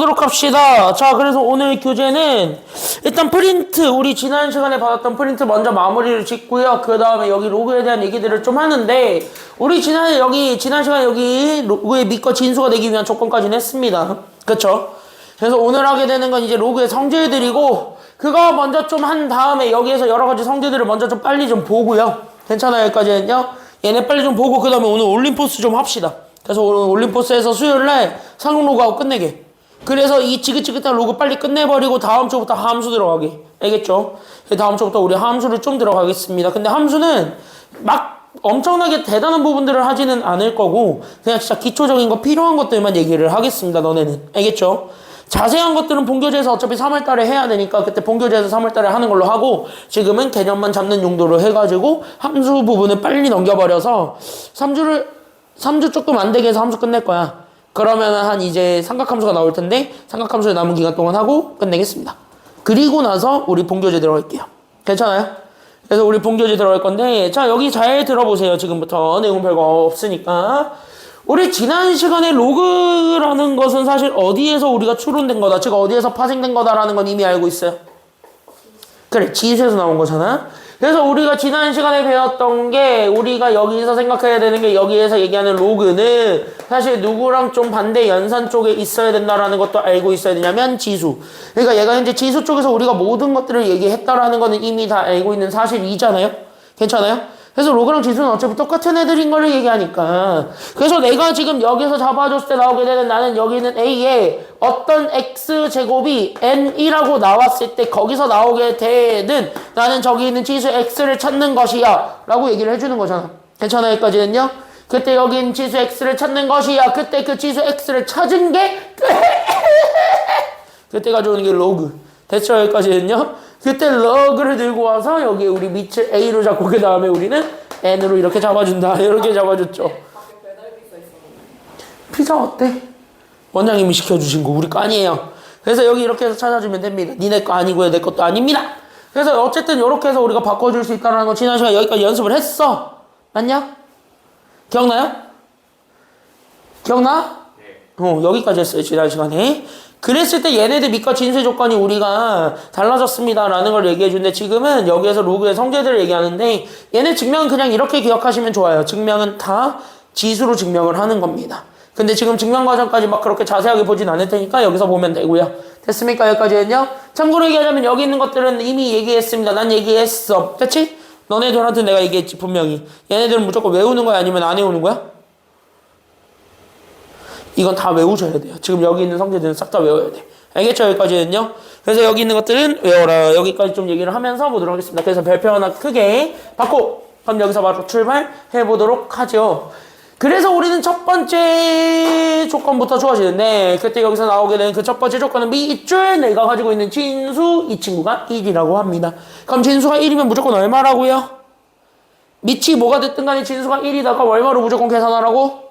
보도록 합시다. 자, 그래서 오늘 교재는 일단 프린트, 우리 지난 시간에 받았던 프린트 먼저 마무리를 짓고요. 그 다음에 여기 로그에 대한 얘기들을 좀 하는데, 우리 지난 시간에 여기 로그의 밑과 진수가 되기 위한 조건까지는 했습니다. 그쵸? 그래서 오늘 하게 되는 건 이제 로그의 성질들이고, 그거 먼저 좀 한 다음에 여기에서 여러 가지 성질들을 먼저 좀 빨리 좀 보고요. 괜찮아요? 여기까지는요? 얘네 빨리 좀 보고, 그 다음에 오늘 올림포스 좀 합시다. 그래서 오늘 올림포스에서 수요일날 상용 로그하고 끝내게. 그래서 이 지긋지긋한 로그 빨리 끝내버리고 다음 주부터 함수 들어가게. 알겠죠? 다음 주부터 우리 함수를 좀 들어가겠습니다. 근데 함수는 막 엄청나게 대단한 부분들을 하지는 않을 거고 그냥 진짜 기초적인 거 필요한 것들만 얘기를 하겠습니다. 너네는. 알겠죠? 자세한 것들은 본교재에서 어차피 3월달에 해야 되니까 그때 본교재에서 3월달에 하는 걸로 하고 지금은 개념만 잡는 용도로 해가지고 함수 부분을 빨리 넘겨버려서 3주 조금 안 되게 해서 함수 끝낼 거야. 그러면은 한 이제 삼각함수가 나올 텐데 삼각함수에 남은 기간 동안 하고 끝내겠습니다. 그리고 나서 우리 본교재 들어갈게요. 괜찮아요? 그래서 우리 본교재 들어갈 건데 자 여기 잘 들어보세요. 지금부터 내용 별거 없으니까 우리 지난 시간에 로그라는 것은 사실 어디에서 우리가 추론된 거다 즉 어디에서 파생된 거다라는 건 이미 알고 있어요. 그래 지수에서 나온 거잖아. 그래서 우리가 지난 시간에 배웠던 게 우리가 여기서 생각해야 되는 게 여기에서 얘기하는 로그는 사실 누구랑 좀 반대 연산 쪽에 있어야 된다라는 것도 알고 있어야 되냐면 지수. 그러니까 얘가 현재 지수 쪽에서 우리가 모든 것들을 얘기했다라는 거는 이미 다 알고 있는 사실이잖아요. 괜찮아요? 그래서 로그랑 지수는 어차피 똑같은 애들인 거를 얘기하니까 그래서 내가 지금 여기서 잡아줬을 때 나오게 되는 나는 여기 있는 A에 어떤 X제곱이 N이라고 나왔을 때 거기서 나오게 되는 나는 저기 있는 지수 X를 찾는 것이야 라고 얘기를 해주는 거잖아. 괜찮아 여기까지는요? 그때 여기 있는 지수 X를 찾는 것이야. 그때 그 지수 X를 찾은 게 그때 가져오는 게 로그. 됐죠 여기까지는요? 그때 러그를 들고 와서 여기에 우리 밑을 A로 잡고 그 다음에 우리는 N으로 이렇게 잡아준다. 이렇게 잡아줬죠. 피자 어때? 원장님이 시켜주신 거 우리 거 아니에요. 그래서 여기 이렇게 해서 찾아주면 됩니다. 니네 거 아니고요. 내 것도 아닙니다. 그래서 어쨌든 이렇게 해서 우리가 바꿔줄 수 있다는 거 지난 시간에 여기까지 연습을 했어. 맞냐? 기억나요? 기억나? 네. 여기까지 했어요. 지난 시간에. 그랬을 때 얘네들 밑과 진수의 조건이 우리가 달라졌습니다라는 걸 얘기해 주는데 지금은 여기에서 로그의 성질들을 얘기하는데 얘네 증명은 그냥 이렇게 기억하시면 좋아요. 증명은 다 지수로 증명을 하는 겁니다. 근데 지금 증명 과정까지 막 그렇게 자세하게 보진 않을 테니까 여기서 보면 되고요. 됐습니까? 여기까지는요? 참고로 얘기하자면 여기 있는 것들은 이미 얘기했습니다. 난 얘기했어. 그치? 너네들한테 내가 얘기했지 분명히. 얘네들은 무조건 외우는 거야 아니면 안 외우는 거야? 이건 다 외우셔야 돼요. 지금 여기 있는 성질들은 싹 다 외워야 돼. 알겠죠? 여기까지는요? 그래서 여기 있는 것들은 외워라. 여기까지 좀 얘기를 하면서 보도록 하겠습니다. 그래서 별표 하나 크게 받고 그럼 여기서 바로 출발해 보도록 하죠. 그래서 우리는 첫 번째 조건부터 좋아지는데 그때 여기서 나오게 되는 그 첫 번째 조건은 밑줄 내가 가지고 있는 진수 이 친구가 1이라고 합니다. 그럼 진수가 1이면 무조건 얼마라고요? 밑이 뭐가 됐든 간에 진수가 1이다가 얼마로 무조건 계산하라고?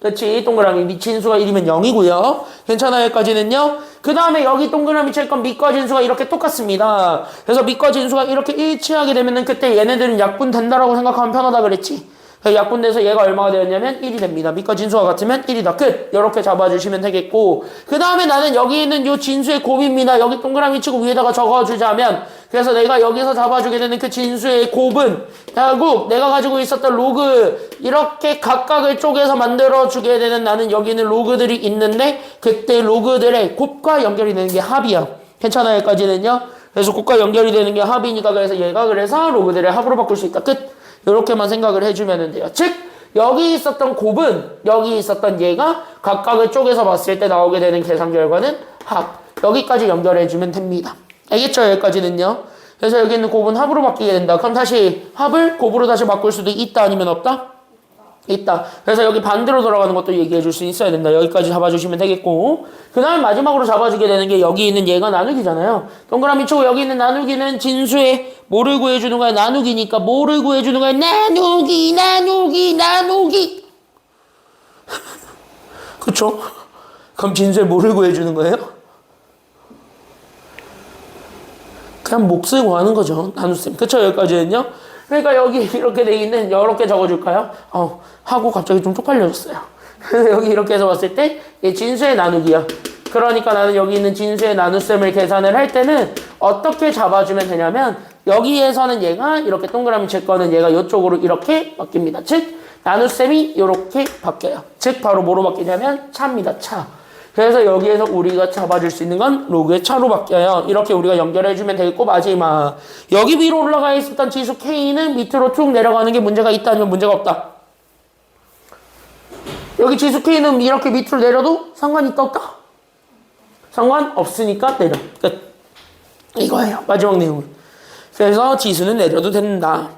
그렇지. 동그라미 밑 진수가 1이면 0이고요. 괜찮아요. 여기까지는요. 그 다음에 여기 동그라미 칠 건 밑과 진수가 이렇게 똑같습니다. 그래서 밑과 진수가 이렇게 일치하게 되면은 그때 얘네들은 약분 된다라고 생각하면 편하다 그랬지. 약분돼서 얘가 얼마가 되었냐면 1이 됩니다. 밑과 진수가 같으면 1이다. 끝. 이렇게 잡아주시면 되겠고 그 다음에 나는 여기 있는 요 진수의 곱입니다. 여기 동그라미 치고 위에다가 적어주자면 그래서 내가 여기서 잡아주게 되는 그 진수의 곱은 결국 내가 가지고 있었던 로그 이렇게 각각을 쪼개서 만들어주게 되는 나는 여기 있는 로그들이 있는데 그때 로그들의 곱과 연결이 되는 게 합이야. 괜찮아요? 여기까지는요. 그래서 곱과 연결이 되는 게 합이니까 그래서 얘가 그래서 로그들의 합으로 바꿀 수 있다. 끝. 이렇게만 생각을 해주면 돼요. 즉 여기 있었던 곱은 여기 있었던 얘가 각각을 쪼개서 봤을 때 나오게 되는 계산 결과는 합. 여기까지 연결해주면 됩니다. 알겠죠? 여기까지는요. 그래서 여기 있는 곱은 합으로 바뀌게 된다. 그럼 다시 합을 곱으로 다시 바꿀 수도 있다 아니면 없다? 있다. 그래서 여기 반대로 돌아가는 것도 얘기해 줄 수 있어야 된다. 여기까지 잡아주시면 되겠고 그 다음에 마지막으로 잡아주게 되는 게 여기 있는 얘가 나누기잖아요. 동그라미 치고 여기 있는 나누기는 진수의 뭐를 구해주는 거야? 나누기니까 뭐를 구해주는 거야? 나누기 그쵸? 그럼 진수의 뭐를 구해주는 거예요? 그냥 몫을 구하는 거죠. 나눗셈. 그쵸? 여기까지는요? 그러니까 여기 이렇게 돼 있는 이렇게 적어줄까요? 하고 갑자기 좀 쪽팔려졌어요. 그래서 여기 이렇게 해서 봤을 때 얘 진수의 나누기야. 그러니까 나는 여기 있는 진수의 나눗셈을 계산을 할 때는 어떻게 잡아주면 되냐면 여기에서는 얘가 이렇게 동그라미 칠 거는 얘가 이쪽으로 이렇게 바뀝니다. 즉 나눗셈이 이렇게 바뀌어요. 즉 바로 뭐로 바뀌냐면 차입니다. 차. 그래서 여기에서 우리가 잡아줄 수 있는 건 로그의 차로 바뀌어요. 이렇게 우리가 연결해주면 되겠고 마지막 여기 위로 올라가 있었던 지수 K는 밑으로 쭉 내려가는 게 문제가 있다 아니면 문제가 없다. 여기 지수 K는 이렇게 밑으로 내려도 상관이 있다 없다? 상관없으니까 내려. 끝. 이거예요. 마지막 내용은. 그래서 지수는 내려도 된다.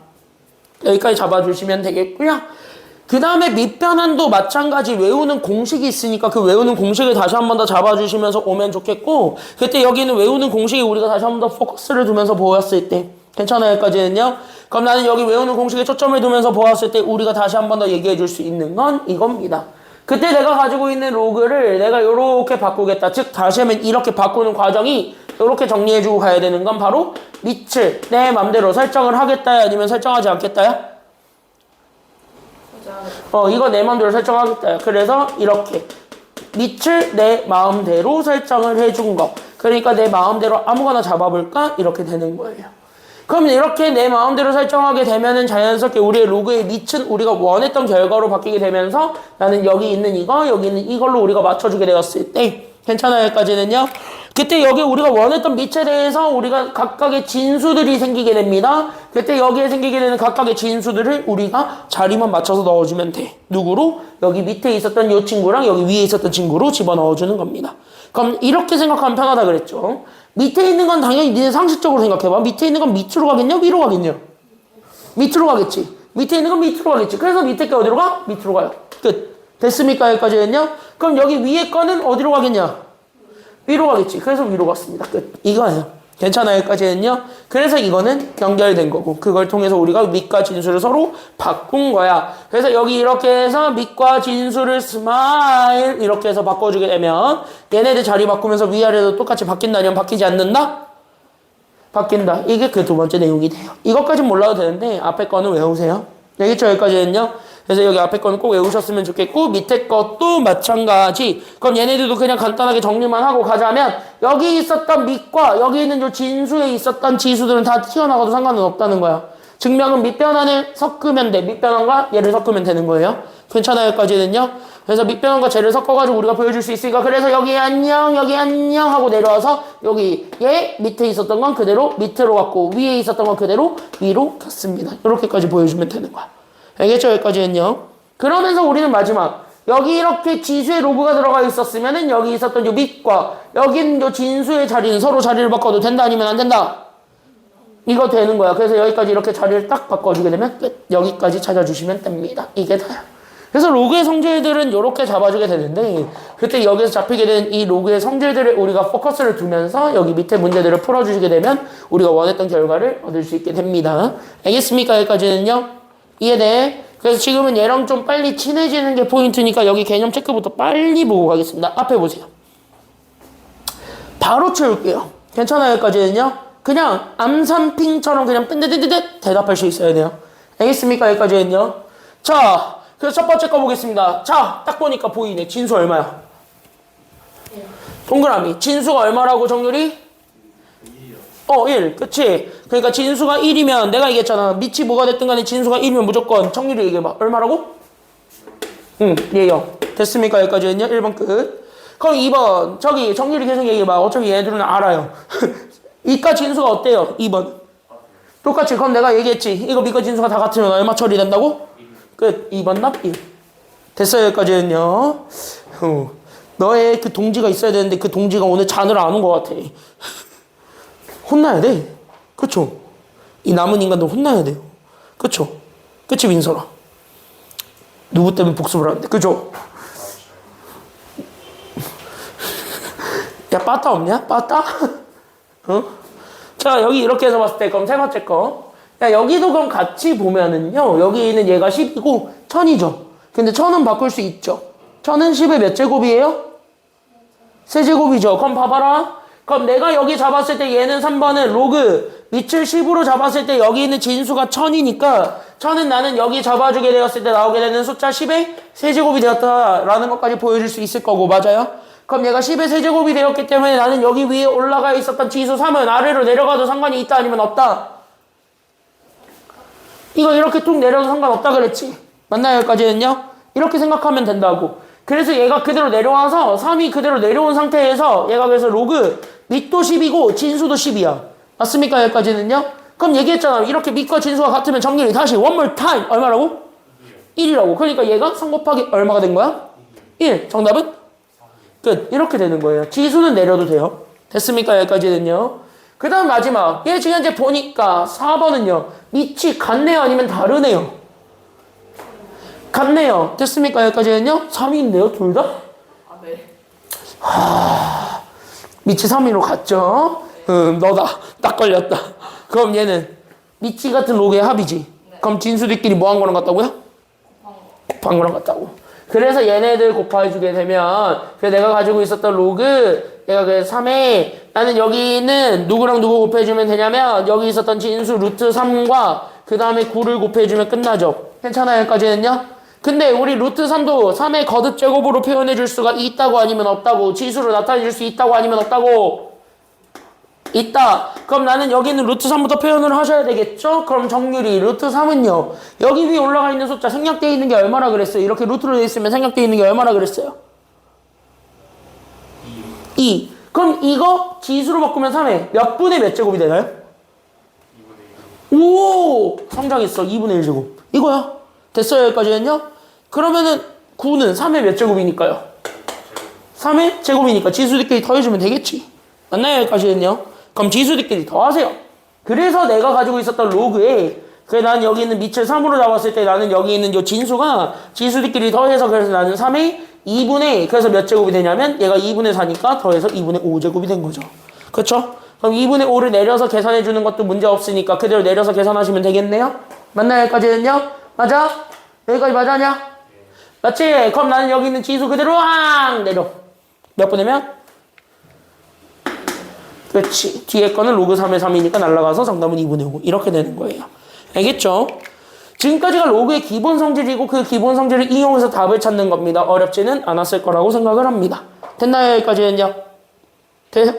여기까지 잡아주시면 되겠고요. 그 다음에 밑변환도 마찬가지 외우는 공식이 있으니까 그 외우는 공식을 다시 한 번 더 잡아주시면서 오면 좋겠고 그때 여기는 외우는 공식이 우리가 다시 한 번 더 포커스를 두면서 보았을 때 괜찮아요? 여기까지는요? 그럼 나는 여기 외우는 공식에 초점을 두면서 보았을 때 우리가 다시 한 번 더 얘기해 줄 수 있는 건 이겁니다. 그때 내가 가지고 있는 로그를 내가 이렇게 바꾸겠다. 즉 다시 하면 이렇게 바꾸는 과정이 이렇게 정리해주고 가야 되는 건 바로 밑을 내 맘대로 설정을 하겠다야 아니면 설정하지 않겠다야? 이거 내 마음대로 설정하겠다. 그래서 이렇게 밑을 내 마음대로 설정을 해준 거. 그러니까 내 마음대로 아무거나 잡아볼까? 이렇게 되는 거예요. 그럼 이렇게 내 마음대로 설정하게 되면은 자연스럽게 우리의 로그의 밑은 우리가 원했던 결과로 바뀌게 되면서 나는 여기 있는 이거, 여기 있는 이걸로 우리가 맞춰주게 되었을 때 괜찮아요? 여기까지는요? 그때 여기 우리가 원했던 밑에 대해서 우리가 각각의 진수들이 생기게 됩니다. 그때 여기에 생기게 되는 각각의 진수들을 우리가 자리만 맞춰서 넣어주면 돼. 누구로? 여기 밑에 있었던 이 친구랑 여기 위에 있었던 친구로 집어넣어주는 겁니다. 그럼 이렇게 생각하면 편하다 그랬죠. 밑에 있는 건 당연히 니네 상식적으로 생각해봐. 밑에 있는 건 밑으로 가겠냐? 위로 가겠냐? 밑으로 가겠지. 밑에 있는 건 밑으로 가겠지. 그래서 밑에 게 어디로 가? 밑으로 가요. 끝. 됐습니까? 여기까지 했냐? 그럼 여기 위에 거는 어디로 가겠냐? 위로 가겠지. 그래서 위로 갔습니다. 끝. 이거예요. 괜찮아요? 여기까지 했냐? 그래서 이거는 연결된 거고 그걸 통해서 우리가 밑과 진수를 서로 바꾼 거야. 그래서 여기 이렇게 해서 밑과 진수를 스마일 이렇게 해서 바꿔주게 되면 얘네들 자리 바꾸면서 위아래도 똑같이 바뀐다 아니면 바뀌지 않는다? 바뀐다. 이게 그 두 번째 내용이 돼요. 이것까진 몰라도 되는데 앞에 거는 외우세요. 알겠죠? 여기까지 했냐? 그래서 여기 앞에 거는 꼭 외우셨으면 좋겠고 밑에 것도 마찬가지. 그럼 얘네들도 그냥 간단하게 정리만 하고 가자면 여기 있었던 밑과 여기 있는 요 진수에 있었던 지수들은 다 튀어나가도 상관은 없다는 거야. 증명은 밑변환을 섞으면 돼. 밑변환과 얘를 섞으면 되는 거예요. 괜찮아요? 여기까지는요? 그래서 밑변환과 쟤를 섞어가지고 우리가 보여줄 수 있으니까 그래서 여기 안녕 여기 안녕 하고 내려와서 여기 얘 밑에 있었던 건 그대로 밑으로 갔고 위에 있었던 건 그대로 위로 갔습니다. 이렇게까지 보여주면 되는 거야. 알겠죠? 여기까지는요. 그러면서 우리는 마지막 여기 이렇게 지수의 로그가 들어가 있었으면은 여기 있었던 요 밑과 여기 있는 요 진수의 자리는 서로 자리를 바꿔도 된다 아니면 안 된다? 이거 되는 거야. 그래서 여기까지 이렇게 자리를 딱 바꿔주게 되면 끝. 여기까지 찾아주시면 됩니다. 이게 다야. 그래서 로그의 성질들은 이렇게 잡아주게 되는데 그때 여기서 잡히게 된 이 로그의 성질들을 우리가 포커스를 두면서 여기 밑에 문제들을 풀어주시게 되면 우리가 원했던 결과를 얻을 수 있게 됩니다. 알겠습니까? 여기까지는요. 이해돼? 그래서 지금은 얘랑 좀 빨리 친해지는 게 포인트니까 여기 개념 체크부터 빨리 보고 가겠습니다. 앞에 보세요. 바로 채울게요. 괜찮아요? 여기까지는요? 그냥 암산핑처럼 그냥 뜬뜨뜨뜨 대답할 수 있어야 돼요. 알겠습니까? 여기까지는요? 자, 그래서 첫 번째 거 보겠습니다. 자, 딱 보니까 보이네. 진수 얼마야? 동그라미. 진수가 얼마라고 정렬이? 1. 그치? 그러니까 진수가 1이면 내가 얘기했잖아. 밑이 뭐가 됐든 간에 진수가 1이면 무조건 정렬이 얘기해봐. 얼마라고? 얘 0. 됐습니까? 여기까지는요? 1번 끝. 그럼 2번. 저기 정렬이 계속 얘기해봐. 어차피 얘네들은 알아요. 이과 진수가 어때요? 2번. 똑같이. 그럼 내가 얘기했지. 이거 밑과 진수가 다 같으면 얼마 처리된다고? 끝. 2번 납 1. 됐어요? 여기까지는요? 너의 그 동지가 있어야 되는데 그 동지가 오늘 잔을 안 온 것 같아. 혼나야 돼. 그쵸? 이 남은 인간들 혼나야 돼요. 그쵸? 그치, 민설아? 누구 때문에 복습을 하는데? 그쵸? 야, 빠따 없냐? 빠따? 어? 자, 여기 이렇게 해서 봤을 때, 그럼 세 번째 거. 야, 여기도 그럼 같이 보면은요, 여기 있는 얘가 10이고, 1000이죠. 근데 1000은 바꿀 수 있죠. 1000은 10의 몇 제곱이에요? 세제곱이죠. 그럼 봐봐라. 그럼 내가 여기 잡았을 때 얘는 3번은 로그 밑을 10으로 잡았을 때 여기 있는 진수가 1000이니까 1000은 나는 여기 잡아주게 되었을 때 나오게 되는 숫자 10의 세제곱이 되었다라는 것까지 보여줄 수 있을 거고 맞아요? 그럼 얘가 10의 세제곱이 되었기 때문에 나는 여기 위에 올라가 있었던 지수 3은 아래로 내려가도 상관이 있다 아니면 없다? 이거 이렇게 뚝 내려도 상관없다 그랬지? 맞나요? 여기까지는요? 이렇게 생각하면 된다고. 그래서 얘가 그대로 내려와서 3이 그대로 내려온 상태에서 얘가 그래서 로그 밑도 10이고 진수도 10이야. 맞습니까? 여기까지는요? 그럼 얘기했잖아. 이렇게 밑과 진수가 같으면 정렬이 다시 one more time 얼마라고? 1이라고. 그러니까 얘가 3 곱하기 얼마가 된 거야? 1. 정답은? 끝. 이렇게 되는 거예요. 지수는 내려도 돼요. 됐습니까? 여기까지는요. 그 다음 마지막. 얘 지금 현재 보니까 4번은요. 밑이 같네요? 아니면 다르네요? 같네요. 됐습니까? 여기까지는요. 3위인데요. 둘 다? 아, 네. 밑이 3위로 갔죠? 너다. 딱 걸렸다. 그럼 얘는 밑이 같은 로그의 합이지. 네. 그럼 진수들끼리 뭐 한 거랑 같다고요? 곱한 거랑 같다고. 그래서 얘네들 곱해주게 되면 내가 가지고 있었던 로그 얘가 그 3에 나는 여기는 누구랑 누구 곱해주면 되냐면 여기 있었던 진수 루트 3과 그 다음에 9를 곱해주면 끝나죠. 괜찮아요? 여기까지는요? 근데 우리 루트 3도 3의 거듭 제곱으로 표현해줄 수가 있다고 아니면 없다고? 지수로 나타내줄 수 있다고 아니면 없다고? 있다. 그럼 나는 여기는 루트 3부터 표현을 하셔야 되겠죠? 그럼 정률이 루트 3은요. 여기 위에 올라가 있는 숫자 생략되어 있는 게 얼마나 그랬어요? 이렇게 루트로 되어 있으면 생략되어 있는 게 얼마나 그랬어요? 2. 그럼 이거 지수로 바꾸면 3에 몇 분의 몇 제곱이 되나요? 2분의 1. 오! 성장했어. 2분의 1제곱. 이거야. 됐어요? 여기까지는요? 그러면은 9는 3의 몇 제곱이니까요? 3의 제곱이니까 지수들끼리 더해주면 되겠지. 맞나요? 여기까지는요? 그럼 지수들끼리 더하세요. 그래서 내가 가지고 있었던 로그에 난 여기 있는 밑을 3으로 잡았을 때 나는 여기 있는 요 진수가 지수들끼리 더해서 그래서 나는 3의 2분의 그래서 몇 제곱이 되냐면 얘가 2분의 4니까 더해서 2분의 5제곱이 된 거죠. 그쵸? 그럼 2분의 5를 내려서 계산해 주는 것도 문제 없으니까 그대로 내려서 계산하시면 되겠네요? 맞나요? 여기까지는요? 맞아? 여기까지 맞아냐? 맞지? 그럼 나는 여기 있는 지수 그대로 항 내려. 몇 분이면? 그렇지. 뒤에 거는 로그 3의 3이니까 날라가서 정답은 2분의 5. 이렇게 되는 거예요. 알겠죠? 지금까지가 로그의 기본 성질이고 그 기본 성질을 이용해서 답을 찾는 겁니다. 어렵지는 않았을 거라고 생각을 합니다. 됐나요? 여기까지는요? 돼요?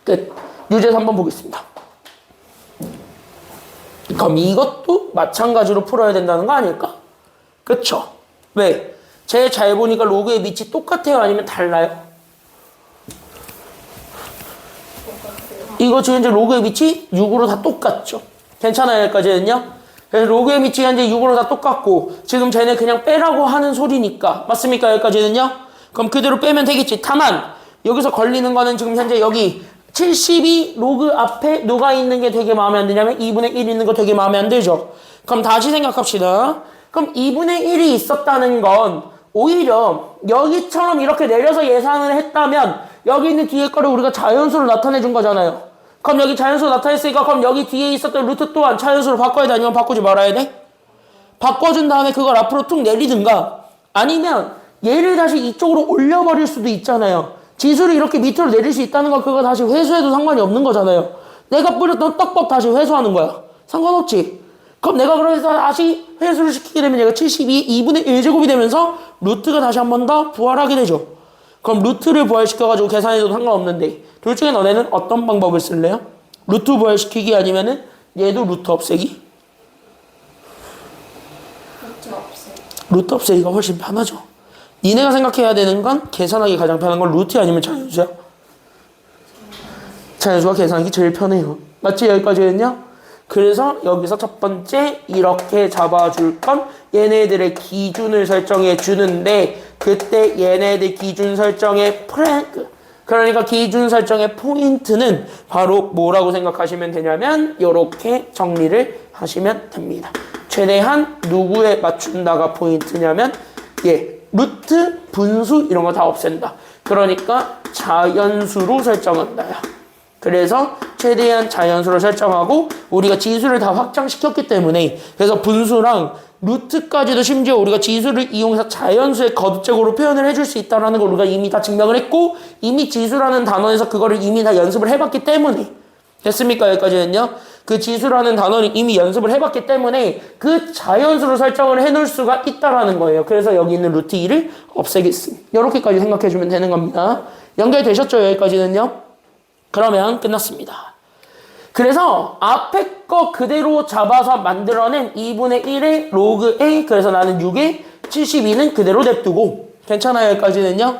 끝. 유제서 한번 보겠습니다. 그럼 이것도 마찬가지로 풀어야 된다는 거 아닐까? 그쵸? 왜? 제 잘 보니까 로그의 밑이 똑같아요? 아니면 달라요? 이거 지금 이제 로그의 밑이 6으로 다 똑같죠? 괜찮아요? 여기까지는요? 그래서 로그의 밑이 현재 6으로 다 똑같고 지금 쟤네 그냥 빼라고 하는 소리니까 맞습니까? 여기까지는요? 그럼 그대로 빼면 되겠지. 다만 여기서 걸리는 거는 지금 현재 여기 72 로그 앞에 누가 있는 게 되게 마음에 안 드냐면 2분의 1 있는 거 되게 마음에 안 들죠? 그럼 다시 생각합시다. 그럼 2분의 1이 있었다는 건 오히려 여기처럼 이렇게 내려서 예상을 했다면 여기 있는 뒤에 거를 우리가 자연수로 나타내 준 거잖아요. 그럼 여기 자연수로 나타냈으니까 그럼 여기 뒤에 있었던 루트 또한 자연수로 바꿔야 돼? 아니면 바꾸지 말아야 돼? 바꿔준 다음에 그걸 앞으로 툭 내리든가 아니면 얘를 다시 이쪽으로 올려버릴 수도 있잖아요. 지수를 이렇게 밑으로 내릴 수 있다는 건 그거 다시 회수해도 상관이 없는 거잖아요. 내가 뿌렸던 떡밥 다시 회수하는 거야. 상관없지. 그럼 내가 그래서 다시 회수를 시키게 되면 얘가 72, 2분의 1제곱이 되면서 루트가 다시 한 번 더 부활하게 되죠. 그럼 루트를 부활시켜가지고 계산해도 상관없는데 둘 중에 너네는 어떤 방법을 쓸래요? 루트 부활시키기 아니면은 얘도 루트 없애기? 루트 없애기가 훨씬 편하죠. 니네가 생각해야 되는 건 계산하기 가장 편한 건 루트 아니면 자연수야? 자연수가 계산하기 제일 편해요. 맞지? 여기까지는요? 그래서 여기서 첫 번째 이렇게 잡아줄 건 얘네들의 기준을 설정해 주는데 그때 얘네들 기준 설정의 그러니까 기준 설정의 포인트는 바로 뭐라고 생각하시면 되냐면 이렇게 정리를 하시면 됩니다. 최대한 누구에 맞춘다가 포인트냐면 루트, 분수 이런 거 다 없앤다. 그러니까 자연수로 설정한다. 그래서 최대한 자연수로 설정하고 우리가 지수를 다 확장시켰기 때문에 그래서 분수랑 루트까지도 심지어 우리가 지수를 이용해서 자연수의 거듭제곱으로 표현을 해줄 수 있다는 걸 우리가 이미 다 증명을 했고 이미 지수라는 단어에서 그거를 이미 다 연습을 해봤기 때문에 됐습니까? 여기까지는요. 그 지수라는 단어는 이미 연습을 해봤기 때문에 그 자연수로 설정을 해놓을 수가 있다라는 거예요. 그래서 여기 있는 루트 2를 없애겠습니다. 이렇게까지 생각해주면 되는 겁니다. 연결되셨죠? 여기까지는요. 그러면 끝났습니다. 그래서 앞에 거 그대로 잡아서 만들어낸 2분의 1의 로그 A, 그래서 나는 6의 72는 그대로 냅두고, 괜찮아요? 여기까지는요.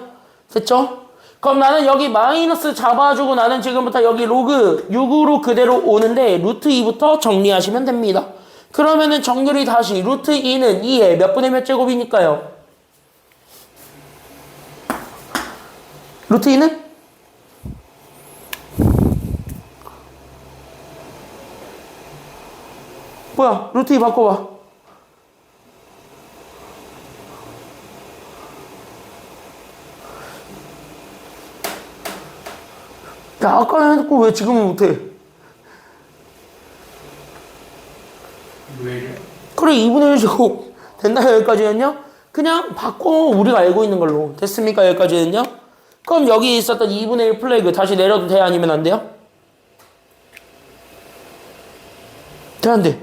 됐죠? 그럼 나는 여기 마이너스 잡아주고 나는 지금부터 여기 로그 6으로 그대로 오는데 루트 2부터 정리하시면 됩니다. 그러면은 정렬이 다시 루트 2는 2의 몇 분의 몇 제곱이니까요? 루트 2는? 뭐야? 루트 2 바꿔봐. 야, 아까 해놓고 왜 지금은 못해? 왜? 그래, 2분의 1 제곱. 됐나요? 여기까지는요? 그냥 바꿔. 우리가 알고 있는 걸로. 됐습니까? 여기까지는요? 그럼 여기 있었던 2분의 1 플래그 다시 내려도 돼요? 아니면 안 돼요? 돼, 안 돼?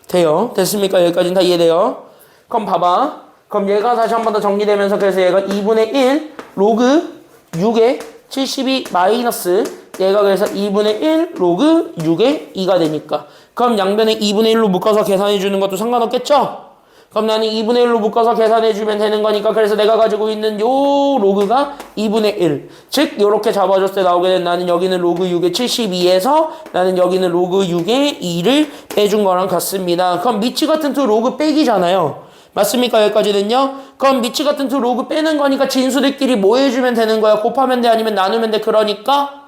돼요. 됐습니까? 여기까지는 다 이해돼요. 그럼 봐봐. 그럼 얘가 다시 한 번 더 정리되면서 그래서 얘가 2분의 1 로그 6의 72 마이너스 얘가 그래서 2분의 1 로그 6의 2가 되니까 그럼 양변에 2분의 1로 묶어서 계산해 주는 것도 상관없겠죠? 그럼 나는 2분의 1로 묶어서 계산해 주면 되는 거니까 그래서 내가 가지고 있는 요 로그가 2분의 1. 즉 요렇게 잡아줬을 때 나오게 된 나는 여기는 로그 6의 72에서 나는 여기는 로그 6의 2를 빼준 거랑 같습니다. 그럼 미치 같은 두 로그 빼기잖아요. 맞습니까? 여기까지는요. 그럼 미치 같은 두 로그 빼는 거니까 진수들끼리 뭐 해주면 되는 거야? 곱하면 돼? 아니면 나누면 돼? 그러니까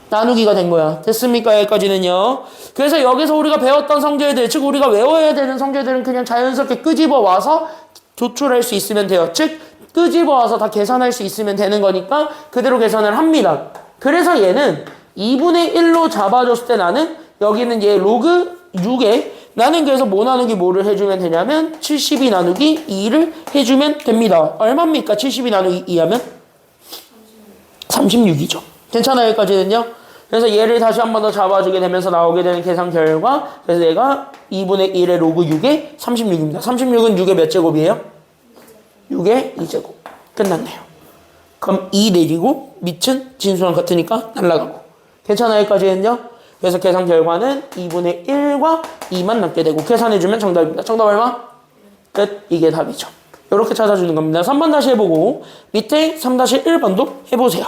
나누기가 된 거야. 됐습니까? 여기까지는요. 그래서 여기서 우리가 배웠던 성질들, 즉 우리가 외워야 되는 성질들은 그냥 자연스럽게 끄집어 와서 조출할 수 있으면 돼요. 즉 끄집어 와서 다 계산할 수 있으면 되는 거니까 그대로 계산을 합니다. 그래서 얘는 2분의 1로 잡아줬을 때 나는 여기는 얘 로그 6에 나는 그래서 뭐 나누기 뭐를 해주면 되냐면 72 나누기 2를 해주면 됩니다. 얼마입니까? 72 나누기 2 하면? 36이죠. 괜찮아요? 여기까지는요? 그래서 얘를 다시 한 번 더 잡아주게 되면서 나오게 되는 계산 결과 그래서 얘가 2분의 1의 로그 6의 36입니다. 36은 6의 몇 제곱이에요? 6의 2제곱. 끝났네요. 그럼 2 내리고 밑은 진수랑 같으니까 날라가고. 괜찮아요? 여기까지는요? 그래서 계산 결과는 2분의 1과 2만 남게 되고 계산해주면 정답입니다. 정답 얼마? 끝. 이게 답이죠. 이렇게 찾아주는 겁니다. 3번 다시 해보고 밑에 3-1번도 해보세요.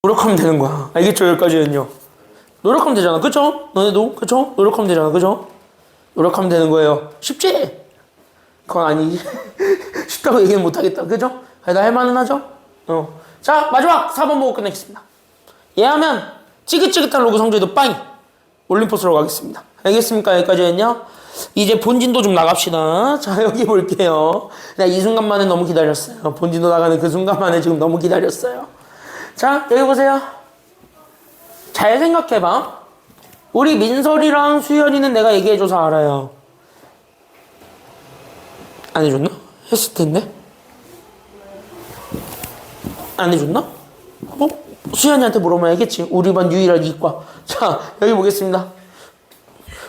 노력하면 되는 거야. 알겠죠? 여기까지는요. 노력하면 되잖아. 그쵸? 너네도? 그쵸? 노력하면 되잖아. 그쵸? 노력하면 되는 거예요. 쉽지? 그건 아니지. 쉽다고 얘기는 못하겠다. 그죠? 나 할만은 하죠? 자, 마지막 4번 보고 끝내겠습니다. 얘 하면 찌긋찌긋한 로그 성질도 빠이! 올림포스로 가겠습니다. 알겠습니까? 여기까지는요. 이제 본진도 좀 나갑시다. 자, 여기 볼게요. 내가 이 순간만에 너무 기다렸어요. 본진도 나가는 그 순간만에 지금 너무 기다렸어요. 자, 여기 보세요. 잘 생각해봐. 우리 민설이랑 수현이는 내가 얘기해줘서 알아요. 안 해줬나? 했을 텐데. 안 해줬나? 수현이한테 물어보면 알겠지. 우리 반 유일한 이과. 자, 여기 보겠습니다.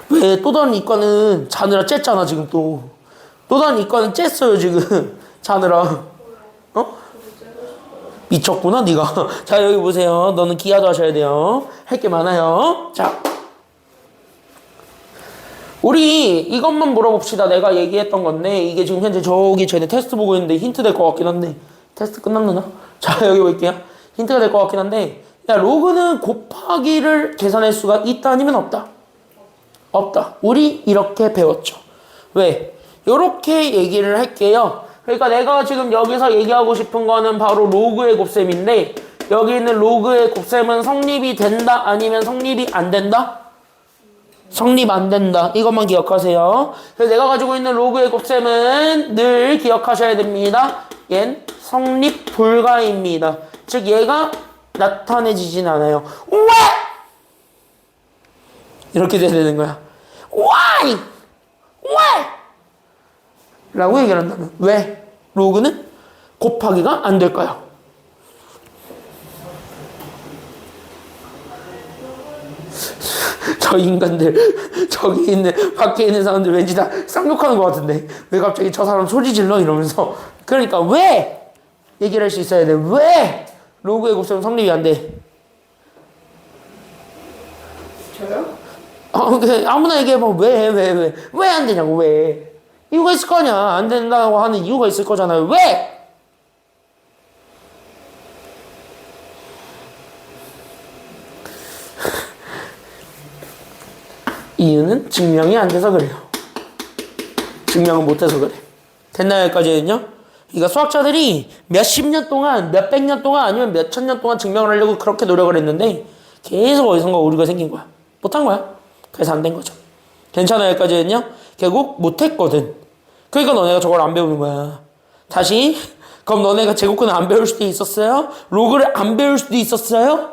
왜 또 다른 이과는 자느라 쨌잖아 지금 또. 또 다른 이과는 쨌어요 지금. 자느라. 미쳤구나 네가. 자, 여기 보세요. 너는 기하도 하셔야 돼요. 할 게 많아요. 자, 우리 이것만 물어봅시다. 내가 얘기했던 건데 이게 지금 현재 저기 쟤네 테스트 보고 있는데 힌트 될 것 같긴 한데 테스트 끝났나? 자, 여기 볼게요. 힌트가 될 것 같긴 한데, 야, 로그는 곱하기를 계산할 수가 있다 아니면 없다? 없다. 우리 이렇게 배웠죠. 왜? 요렇게 얘기를 할게요. 그러니까 내가 지금 여기서 얘기하고 싶은 거는 바로 로그의 곱셈인데, 여기 있는 로그의 곱셈은 성립이 된다 아니면 성립이 안 된다? 성립 안 된다. 이것만 기억하세요. 그래서 내가 가지고 있는 로그의 곱셈은 늘 기억하셔야 됩니다. 얜 성립 불가입니다. 즉 얘가 나타내지진 않아요. 왜? 이렇게 돼야 되는 거야. Why? 왜? 라고 얘기를 한다면 왜? 로그는 곱하기가 안 될까요? 저 인간들 저기 있는 밖에 있는 사람들 왠지 다 쌍욕하는 것 같은데 왜 갑자기 저 사람 소리 질러 이러면서. 그러니까 왜 얘기를 할 수 있어야 돼. 왜 로그의 곱셈 성립이 안 돼? 저요? 아무나 얘기해봐. 왜 안 되냐고. 왜? 이유가 있을 거 아니야. 안 된다고 하는 이유가 있을 거잖아요. 왜? 이유는 증명이 안 돼서 그래요. 증명을 못해서 그래. 됐나요? 여기까지는요? 그러니까 수학자들이 몇십 년 동안, 몇백 년 동안, 아니면 몇천 년 동안 증명을 하려고 그렇게 노력을 했는데 계속 어디선가 오류가 생긴 거야. 못한 거야. 그래서 안 된 거죠. 괜찮아요? 여기까지는요? 결국 못했거든. 그러니까 너네가 저걸 안 배우는 거야. 다시, 그럼 너네가 제곱근을 안 배울 수도 있었어요? 로그를 안 배울 수도 있었어요?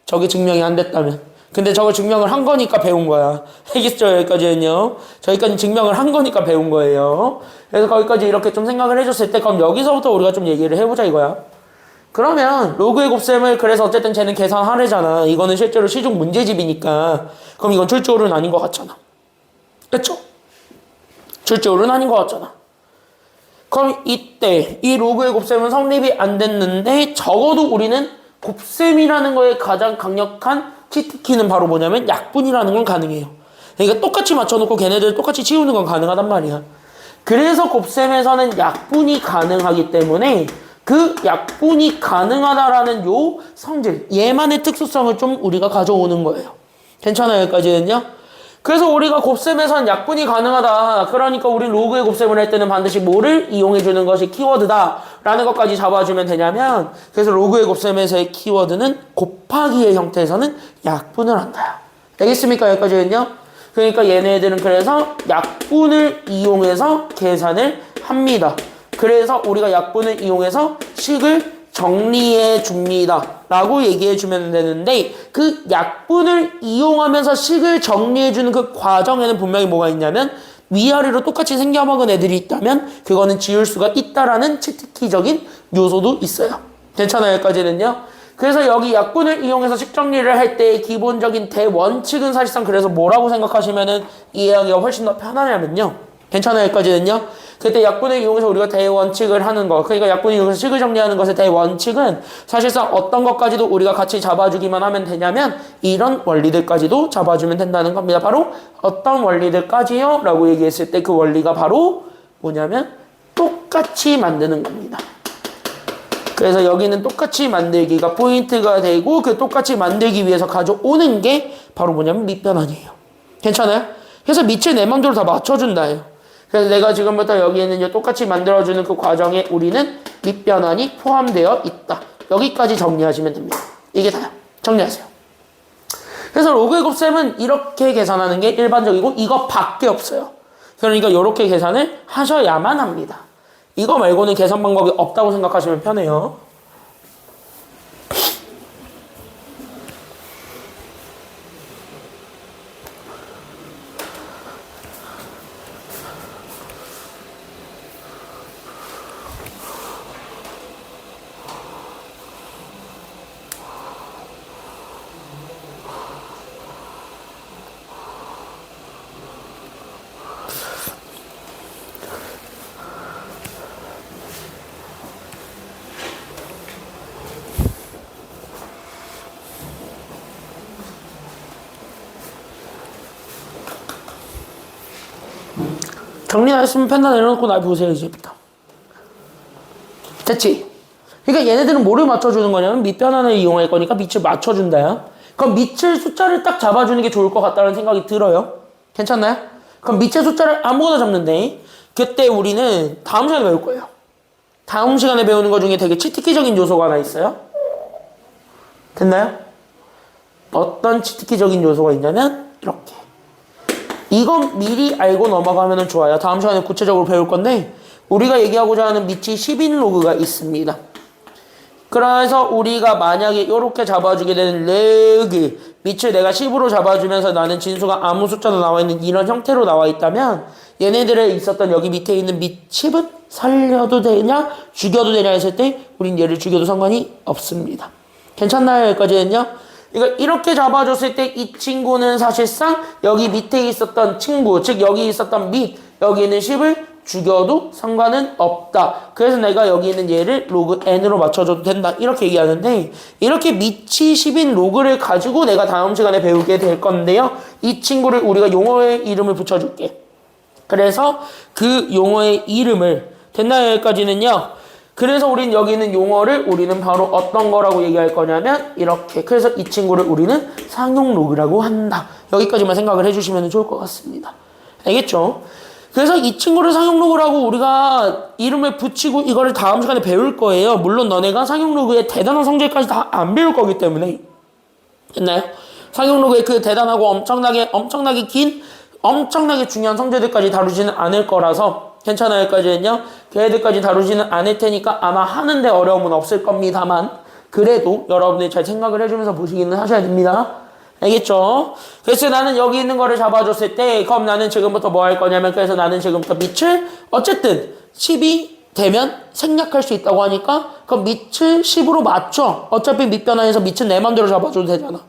저게 증명이 안 됐다면. 근데 저걸 증명을 한 거니까 배운 거야. 알겠죠? 여기까지는요. 저기까지 증명을 한 거니까 배운 거예요. 그래서 거기까지 이렇게 좀 생각을 해줬을 때 그럼 여기서부터 우리가 좀 얘기를 해보자 이거야. 그러면 로그의 곱셈을 그래서 어쨌든 쟤는 계산하래잖아. 이거는 실제로 시중 문제집이니까. 그럼 이건 출제오류는 아닌 것 같잖아. 그쵸? 출제오류는 아닌 것 같잖아. 그럼 이때 이 로그의 곱셈은 성립이 안 됐는데 적어도 우리는 곱셈이라는 거에 가장 강력한 치트키는 바로 뭐냐면 약분이라는 건 가능해요. 그러니까 똑같이 맞춰놓고 걔네들 똑같이 치우는 건 가능하단 말이야. 그래서 곱셈에서는 약분이 가능하기 때문에 그 약분이 가능하다라는 요 성질, 얘만의 특수성을 좀 우리가 가져오는 거예요. 괜찮아요? 여기까지는요? 그래서 우리가 곱셈에선 약분이 가능하다. 그러니까 우리 로그의 곱셈을 할 때는 반드시 뭐를 이용해주는 것이 키워드다 라는 것까지 잡아주면 되냐면, 그래서 로그의 곱셈에서의 키워드는 곱하기의 형태에서는 약분을 한다. 되겠습니까? 여기까지는요? 그러니까 얘네들은 그래서 약분을 이용해서 계산을 합니다. 그래서 우리가 약분을 이용해서 식을 정리해 줍니다 라고 얘기해 주면 되는데, 그 약분을 이용하면서 식을 정리해 주는 그 과정에는 분명히 뭐가 있냐면 위아래로 똑같이 생겨먹은 애들이 있다면 그거는 지울 수가 있다라는 치트키적인 요소도 있어요. 괜찮아요? 여기까지는요? 그래서 여기 약분을 이용해서 식 정리를 할 때 기본적인 대원칙은 사실상 그래서 뭐라고 생각하시면은 이해하기가 훨씬 더 편하냐면요. 괜찮아요? 여기까지는요? 그때 약분을 이용해서 우리가 대원칙을 하는 거, 그러니까 약분을 이용해서 식을 정리하는 것의 대원칙은 사실상 어떤 것까지도 우리가 같이 잡아주기만 하면 되냐면 이런 원리들까지도 잡아주면 된다는 겁니다. 바로 어떤 원리들까지요? 라고 얘기했을 때 그 원리가 바로 뭐냐면 똑같이 만드는 겁니다. 그래서 여기는 똑같이 만들기가 포인트가 되고 그 똑같이 만들기 위해서 가져오는 게 바로 뭐냐면 밑변환이에요. 괜찮아요? 그래서 밑을 내 맘대로 다 맞춰준다예요. 그래서 내가 지금부터 여기에는 똑같이 만들어주는 그 과정에 우리는 밑변환이 포함되어 있다. 여기까지 정리하시면 됩니다. 이게 다야. 정리하세요. 그래서 로그의 곱셈은 이렇게 계산하는 게 일반적이고 이거밖에 없어요. 그러니까 이렇게 계산을 하셔야만 합니다. 이거 말고는 계산 방법이 없다고 생각하시면 편해요. 정리 안 했으면 펜다 내려놓고 날 보세요, 이제부터. 됐지? 그러니까 얘네들은 뭐를 맞춰주는 거냐면 밑변환을 이용할 거니까 밑을 맞춰준다요. 그럼 밑을 숫자를 딱 잡아주는 게 좋을 것 같다는 생각이 들어요. 괜찮나요? 그럼 밑의 숫자를 아무거나 잡는데 그때 우리는 다음 시간에 배울 거예요. 다음 시간에 배우는 것 중에 되게 치트키적인 요소가 하나 있어요. 됐나요? 어떤 치트키적인 요소가 있냐면 이렇게. 이건 미리 알고 넘어가면 좋아요. 다음 시간에 구체적으로 배울 건데 우리가 얘기하고자 하는 밑이 10인 로그가 있습니다. 그래서 우리가 만약에 이렇게 잡아주게 되는 레그 밑을 내가 10으로 잡아주면서 나는 진수가 아무 숫자도 나와 있는 이런 형태로 나와 있다면 얘네들에 있었던 여기 밑에 있는 밑 10은 살려도 되냐 죽여도 되냐 했을 때 우린 얘를 죽여도 상관이 없습니다. 괜찮나요? 여기까지는요? 그러니까 이렇게 잡아줬을 때 이 친구는 사실상 여기 밑에 있었던 친구, 즉 여기 있었던 밑, 여기 있는 10을 죽여도 상관은 없다. 그래서 내가 여기 있는 얘를 로그 n으로 맞춰줘도 된다. 이렇게 얘기하는데 이렇게 밑이 10인 로그를 가지고 내가 다음 시간에 배우게 될 건데요. 이 친구를 우리가 용어의 이름을 붙여줄게. 그래서 그 용어의 이름을 됐나요? 여기까지는요. 그래서 우린 여기 있는 용어를 우리는 바로 어떤 거라고 얘기할 거냐면 이렇게. 그래서 이 친구를 우리는 상용 로그라고 한다. 여기까지만 생각을 해주시면 좋을 것 같습니다. 알겠죠? 그래서 이 친구를 상용 로그라고 우리가 이름을 붙이고 이거를 다음 시간에 배울 거예요. 물론 너네가 상용 로그의 대단한 성질까지 다 안 배울 거기 때문에. 됐나요? 상용 로그의 그 대단하고 엄청나게 긴 엄청나게 중요한 성질들까지 다루지는 않을 거라서 괜찮아요? 여기까지는요. 걔네들까지 다루지는 않을 테니까 아마 하는데 어려움은 없을 겁니다만 그래도 여러분들이 잘 생각을 해주면서 보시기는 하셔야 됩니다. 알겠죠? 그래서 나는 여기 있는 거를 잡아줬을 때 그럼 나는 지금부터 뭐 할 거냐면 그래서 나는 지금부터 밑을 어쨌든 10이 되면 생략할 수 있다고 하니까 그럼 밑을 10으로 맞춰. 어차피 밑변환해서 밑은 내 맘대로 잡아줘도 되잖아.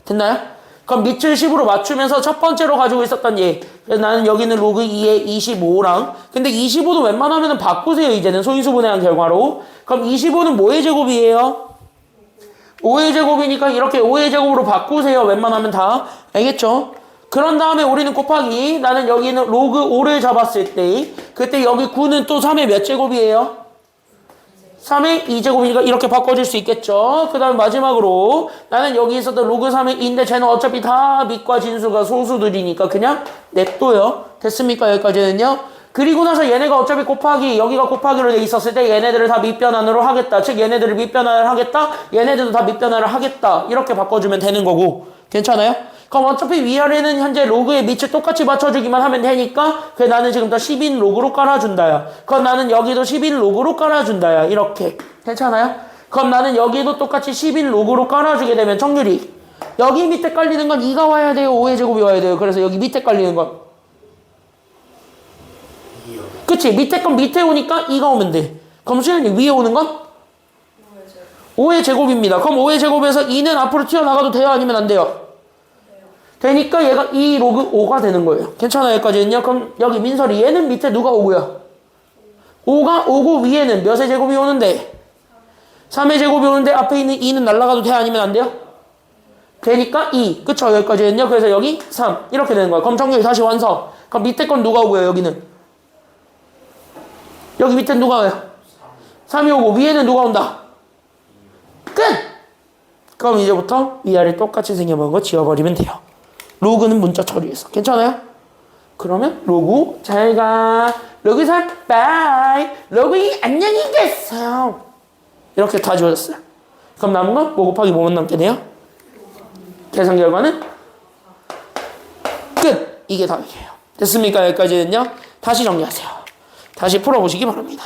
됐나요? 그럼 밑을 10으로 맞추면서 첫 번째로 가지고 있었던 얘. 그래서 나는 여기는 로그 2에 25랑 근데 25도 웬만하면 바꾸세요. 이제는 소인수분해한 결과로. 그럼 25는 뭐의 제곱이에요? 5의 제곱이니까 이렇게 5의 제곱으로 바꾸세요. 웬만하면 다. 알겠죠? 그런 다음에 우리는 곱하기 나는 여기는 로그 5를 잡았을 때 그때 여기 9는 또 3의 몇 제곱이에요? 3의 2제곱이니까 이렇게 바꿔줄 수 있겠죠. 그 다음 마지막으로 나는 여기 있었던 로그 3의 2인데 쟤는 어차피 다 밑과 진수가 소수들이니까 그냥 냅둬요. 됐습니까? 여기까지는요. 그리고 나서 얘네가 어차피 곱하기 여기가 곱하기로 돼 있었을 때 얘네들을 다 밑변환으로 하겠다. 즉 얘네들을 밑변환을 하겠다. 얘네들도 다 밑변환을 하겠다. 이렇게 바꿔주면 되는 거고 괜찮아요? 그럼 어차피 위아래는 현재 로그의 밑을 똑같이 맞춰주기만 하면 되니까 그래 나는 지금 다 10인 로그로 깔아준다야. 그럼 나는 여기도 10인 로그로 깔아준다야. 이렇게 괜찮아요? 그럼 나는 여기도 똑같이 10인 로그로 깔아주게 되면 정률이 여기 밑에 깔리는 건 2가 와야 돼요? 5의 제곱이 와야 돼요? 그래서 여기 밑에 깔리는 건 그치? 밑에 건 밑에 오니까 2가 오면 돼. 그럼 수현이 위에 오는 건? 5의 제곱입니다. 그럼 5의 제곱에서 2는 앞으로 튀어나가도 돼요? 아니면 안 돼요? 되니까 얘가 2 로그 5가 되는 거예요. 괜찮아요? 여기까지는요? 그럼 여기 민설이 얘는 밑에 누가 오고요? 5가 오고 위에는 몇의 제곱이 오는데? 3의 제곱이 오는데 앞에 있는 2는 날아가도 돼? 아니면 안 돼요? 되니까 2. 그쵸? 여기까지는요? 그래서 여기 3. 이렇게 되는 거예요. 그럼 정렬이 다시 완성. 그럼 밑에 건 누가 오고요? 여기는? 여기 밑에 누가 와요? 3이 오고 위에는 누가 온다? 그럼 이제부터 위아래 똑같이 생겨먹은 거 지워버리면 돼요. 로그는 문자 처리해서. 괜찮아요? 그러면 로그 잘가. 로그사 바이. 로그이 안녕히 계세요. 이렇게 다 지워졌어요. 그럼 남은 건 뭐 곱하기 뭐만 남게 돼요? 계산 결과는 끝. 이게 답이에요. 됐습니까? 여기까지는요. 다시 정리하세요. 다시 풀어보시기 바랍니다.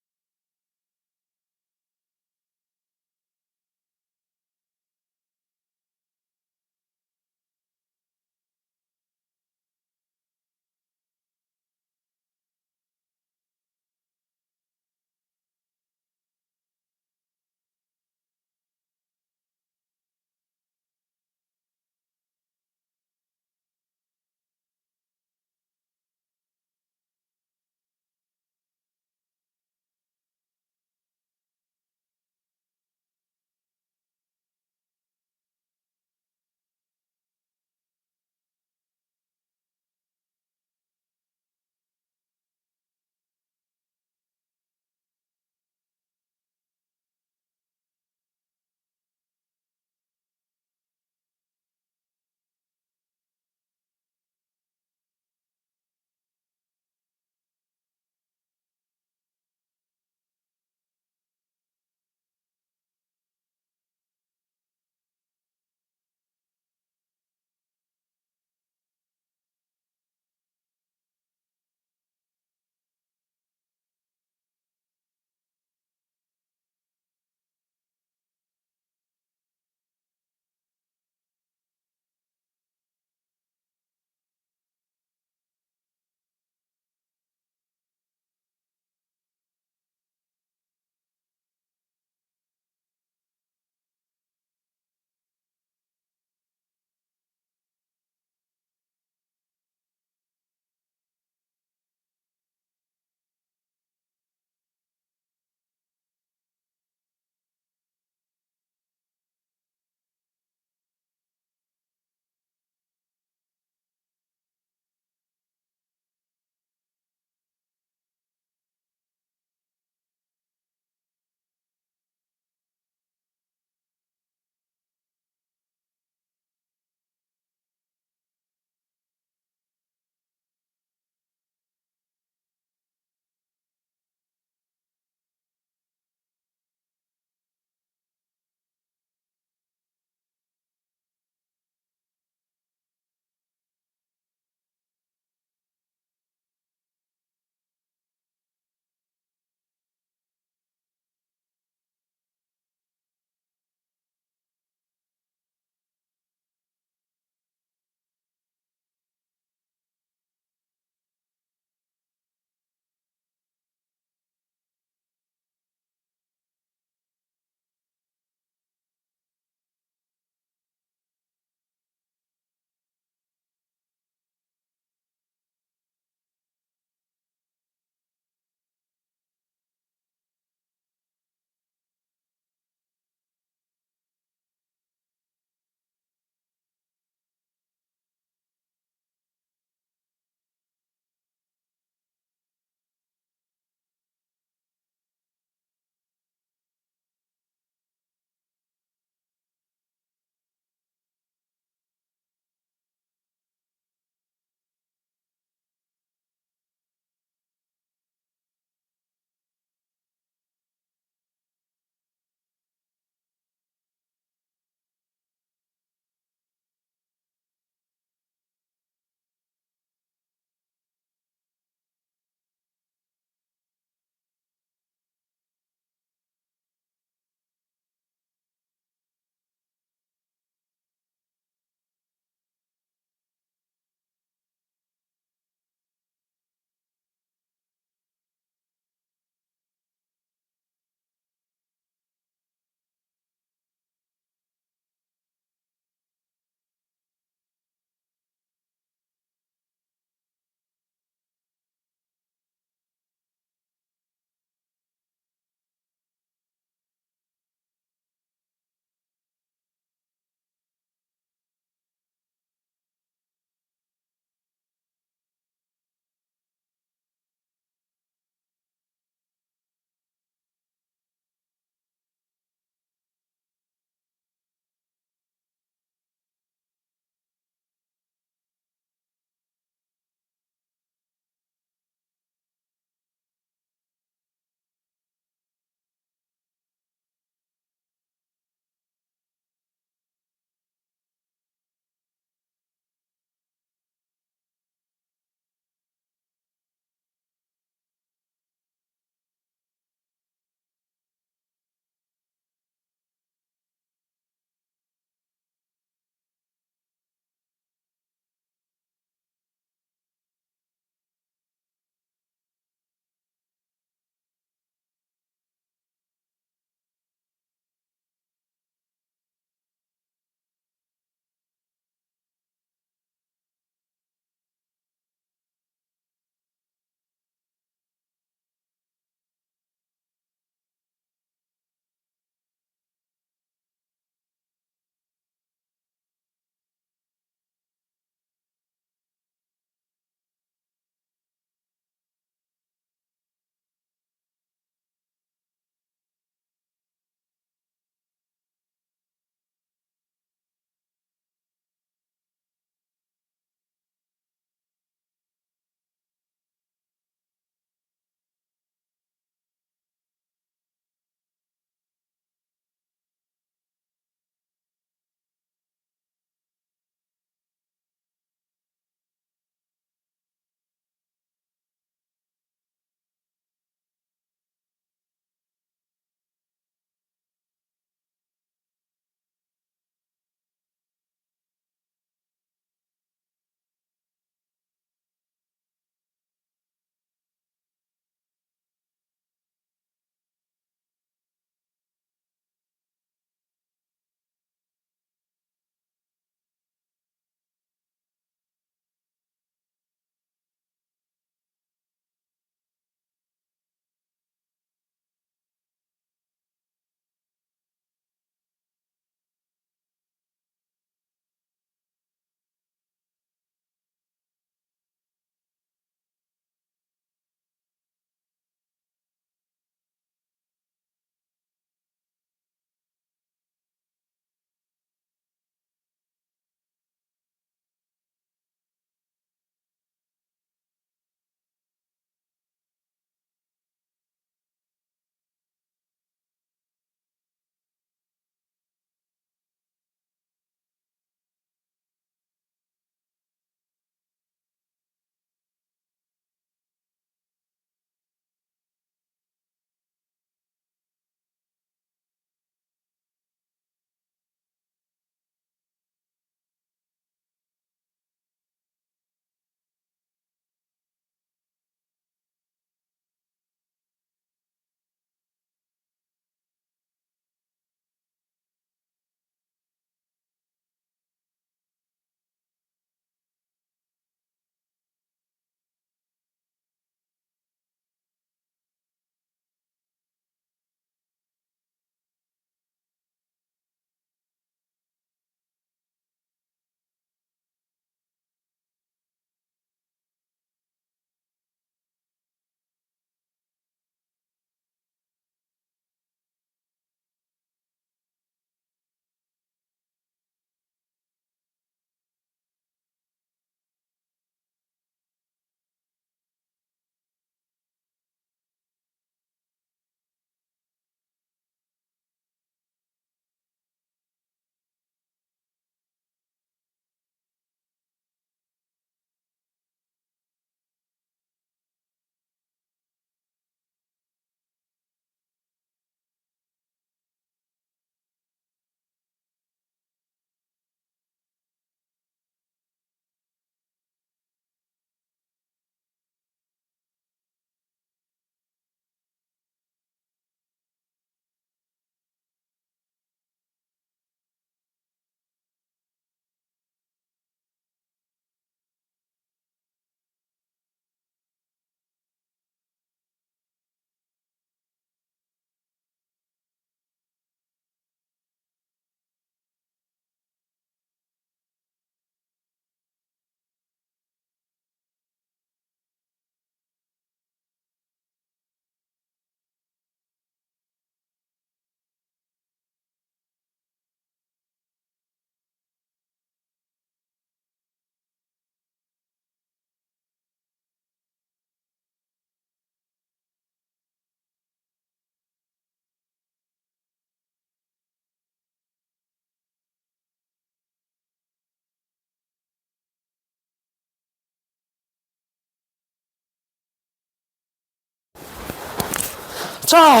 자,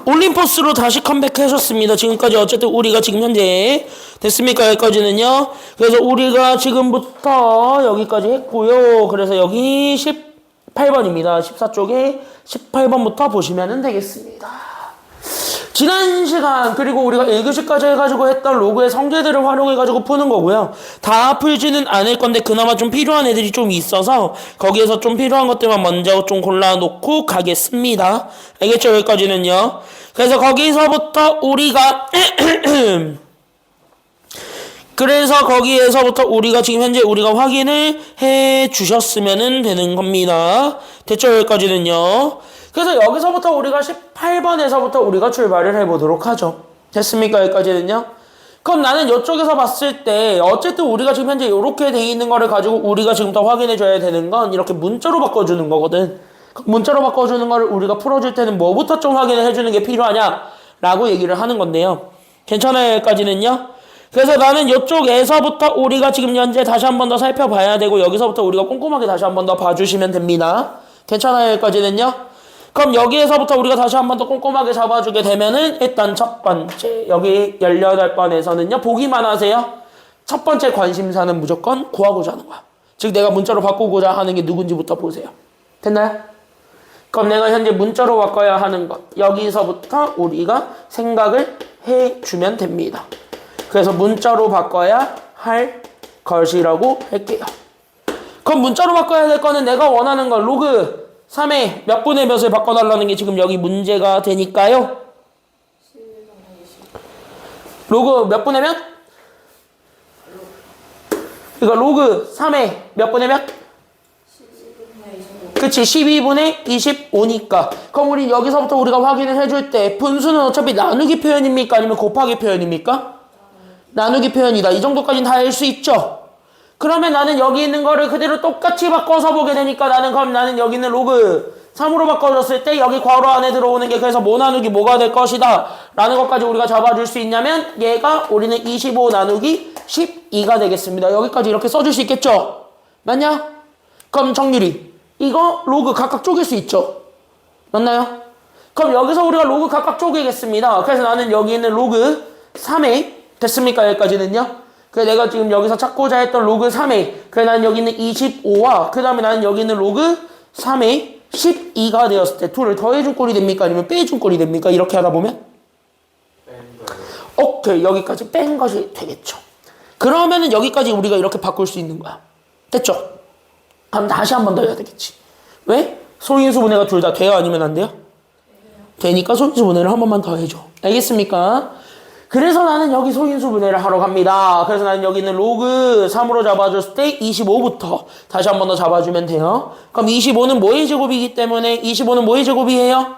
올림포스로 다시 컴백하셨습니다. 지금까지 어쨌든 우리가 지금 현재 됐습니까? 여기까지는요. 그래서 우리가 지금부터 여기까지 했고요. 그래서 여기 18번입니다. 14쪽에 18번부터 보시면 되겠습니다. 지난 시간 그리고 우리가 1교시까지 해가지고 했던 로그의 성질들을 활용해가지고 푸는 거고요. 다 풀지는 않을 건데 그나마 좀 필요한 애들이 좀 있어서 거기에서 좀 필요한 것들만 먼저 좀 골라놓고 가겠습니다. 알겠죠? 여기까지는요. 그래서 거기서부터 우리가 그래서 거기에서부터 우리가 지금 현재 우리가 확인을 해 주셨으면 되는 겁니다. 됐죠? 여기까지는요. 그래서 여기서부터 우리가 18번에서부터 우리가 출발을 해보도록 하죠. 됐습니까? 여기까지는요. 그럼 나는 이쪽에서 봤을 때 어쨌든 우리가 지금 현재 이렇게 돼 있는 거를 가지고 우리가 지금부터 확인해 줘야 되는 건 이렇게 문자로 바꿔주는 거거든. 문자로 바꿔주는 거를 우리가 풀어줄 때는 뭐부터 좀 확인을 해주는 게 필요하냐라고 얘기를 하는 건데요. 괜찮아요? 여기까지는요. 그래서 나는 이쪽에서부터 우리가 지금 현재 다시 한 번 더 살펴봐야 되고 여기서부터 우리가 꼼꼼하게 다시 한 번 더 봐주시면 됩니다. 괜찮아요? 여기까지는요. 그럼 여기에서부터 우리가 다시 한 번 더 꼼꼼하게 잡아주게 되면은 일단 첫 번째 여기 18번에서는요. 보기만 하세요. 첫 번째 관심사는 무조건 구하고자 하는 거야. 즉 내가 문자로 바꾸고자 하는 게 누군지부터 보세요. 됐나요? 그럼 내가 현재 문자로 바꿔야 하는 것 여기서부터 우리가 생각을 해주면 됩니다. 그래서 문자로 바꿔야 할 것이라고 할게요. 그럼 문자로 바꿔야 될 거는 내가 원하는 건 로그 3의 몇 분의 몇을 바꿔달라는 게 지금 여기 문제가 되니까요. 로그 몇 분의 몇? 이거 로그 3의 몇 분의 몇? 그치 12분의 25니까 그럼 우리 여기서부터 우리가 확인을 해줄 때 분수는 어차피 나누기 표현입니까? 아니면 곱하기 표현입니까? 나누기 표현이다. 이 정도까지는 다 알 수 있죠? 그러면 나는 여기 있는 거를 그대로 똑같이 바꿔서 보게 되니까 그럼 나는 여기 있는 로그 3으로 바꿔줬을 때 여기 괄호 안에 들어오는 게 그래서 뭐 나누기 뭐가 될 것이다 라는 것까지 우리가 잡아줄 수 있냐면 얘가 우리는 25 나누기 12가 되겠습니다. 여기까지 이렇게 써줄 수 있겠죠? 맞냐? 그럼 정유리 이거 로그 각각 쪼갤 수 있죠? 맞나요? 그럼 여기서 우리가 로그 각각 쪼개겠습니다. 그래서 나는 여기 있는 로그 3에 됐습니까? 여기까지는요? 그래서 내가 지금 여기서 찾고자 했던 로그 3에 그래서 나는 여기 있는 25와 그 다음에 나는 여기 있는 로그 3에 12가 되었을 때 2를 더해준 꼴이 됩니까? 아니면 빼준 꼴이 됩니까? 이렇게 하다 보면? 오케이 여기까지 뺀 것이 되겠죠. 그러면은 여기까지 우리가 이렇게 바꿀 수 있는 거야. 됐죠? 그럼 다시 한 번 더 해야 되겠지. 왜? 소인수 분해가 둘 다 돼요? 아니면 안 돼요? 되니까 소인수 분해를 한 번만 더 해줘. 알겠습니까? 그래서 나는 여기 소인수 분해를 하러 갑니다. 그래서 나는 여기 있는 로그 3으로 잡아줬을 때 25부터 다시 한 번 더 잡아주면 돼요. 그럼 25는 뭐의 제곱이기 때문에 25는 뭐의 제곱이에요?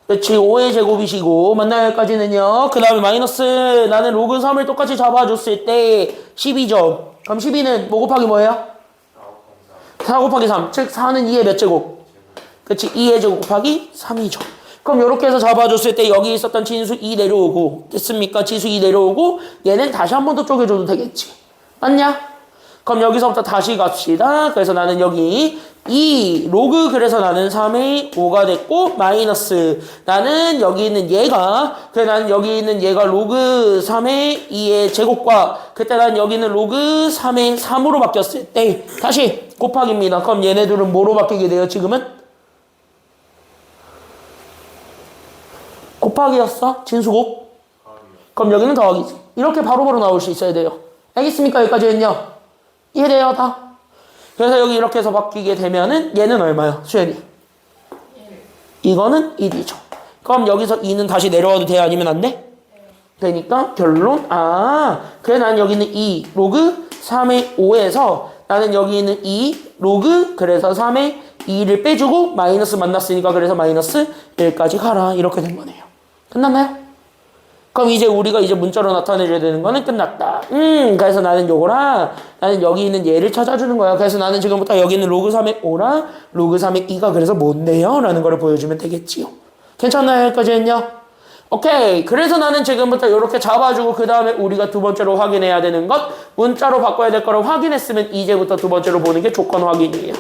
그렇지 5의 제곱이시고 맞나요? 여기까지는요. 그 다음에 마이너스 나는 로그 3을 똑같이 잡아줬을 때 12죠. 그럼 12는 뭐 곱하기 뭐예요? 4 곱하기 3 즉 4는 2의 몇 제곱? 그렇지 2의 제곱 곱하기 3이죠. 그럼 이렇게 해서 잡아줬을 때 여기 있었던 진수 2 내려오고 됐습니까? 지수 2 내려오고 얘는 다시 한 번 더 쪼개줘도 되겠지. 맞냐? 그럼 여기서부터 다시 갑시다. 그래서 나는 여기 2 로그 그래서 나는 3의 5가 됐고 마이너스 나는 여기 있는 얘가 그래 나는 여기 있는 얘가 로그 3의 2의 제곱과 그때 난 여기 있는 로그 3의 3으로 바뀌었을 때 다시 곱하기입니다. 그럼 얘네들은 뭐로 바뀌게 돼요? 지금은? 곱하기였어? 진수곱? 그럼 여기는 더하기지. 이렇게 바로바로 나올 수 있어야 돼요. 알겠습니까? 여기까지는요. 이해돼요? 다? 그래서 여기 이렇게 해서 바뀌게 되면은 얘는 얼마요? 수연이? 1. 이거는 1이죠. 그럼 여기서 2는 다시 내려와도 돼요? 아니면 안 돼? 네. 되니까 결론 그래 난 여기 있는 2 로그 3의 5에서 나는 여기 있는 2 로그 그래서 3의 2를 빼주고 마이너스 만났으니까 그래서 마이너스 1까지 가라. 이렇게 된 거네요. 끝났나요? 그럼 이제 우리가 이제 문자로 나타내줘야 되는 거는 끝났다. 그래서 나는 요거랑 나는 여기 있는 얘를 찾아주는 거야. 그래서 나는 지금부터 여기 있는 로그 3의 5랑 로그 3의 2가 그래서 뭔데요? 라는 거를 보여주면 되겠지요. 괜찮나요? 여기까지는요? 오케이. 그래서 나는 지금부터 이렇게 잡아주고 그 다음에 우리가 두 번째로 확인해야 되는 것 문자로 바꿔야 될 거를 확인했으면 이제부터 두 번째로 보는 게 조건 확인이에요.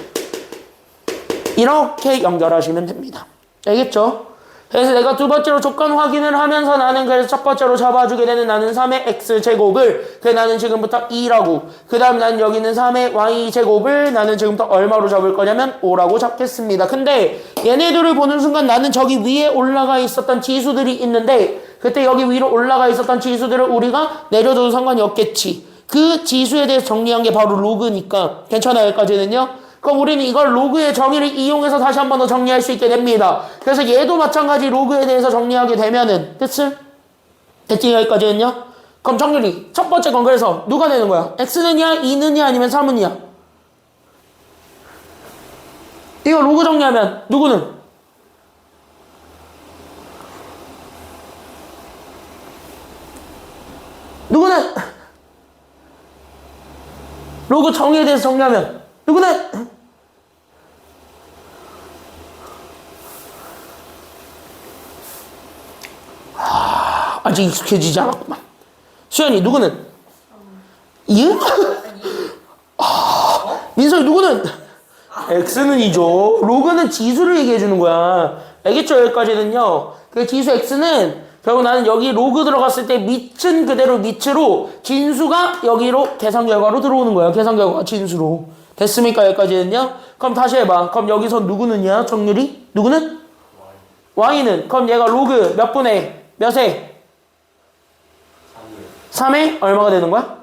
이렇게 연결하시면 됩니다. 알겠죠? 그래서 내가 두 번째로 조건 확인을 하면서 나는 그래서 첫 번째로 잡아주게 되는 나는 3의 x제곱을 그 나는 지금부터 2라고 그 다음 나는 여기 있는 3의 y제곱을 나는 지금부터 얼마로 잡을 거냐면 5라고 잡겠습니다. 근데 얘네들을 보는 순간 나는 저기 위에 올라가 있었던 지수들이 있는데 그때 여기 위로 올라가 있었던 지수들을 우리가 내려줘도 상관이 없겠지. 그 지수에 대해서 정리한 게 바로 로그니까 괜찮아요 여기까지는요? 그럼 우리는 이걸 로그의 정의를 이용해서 다시 한 번 더 정리할 수 있게 됩니다. 그래서 얘도 마찬가지 로그에 대해서 정리하게 되면은 됐지? 됐지 여기까지는요? 그럼 정렬이 첫 번째 건 그래서 누가 되는 거야? x는야 2는야 아니면 3은야? 이거 로그 정리하면 누구는? 누구는? 로그 정의에 대해서 정리하면 누구는? 아직 익숙해지지 않았구만. 수현이 누구는? 이응? 민석이 누구는? x는 2죠. 로그는 지수를 얘기해 주는 거야. 알겠죠? 여기까지는요. 그 지수 x는 결국 나는 여기 로그 들어갔을 때 밑은 그대로 밑으로 진수가 여기로 계산 결과로 들어오는 거야. 계산 결과가 진수로. 됐습니까? 여기까지는요. 그럼 다시 해봐. 그럼 여기서 누구는요? 정률이? 누구는? y는? 그럼 얘가 로그 몇 분의 몇에? 3에 얼마가 되는 거야?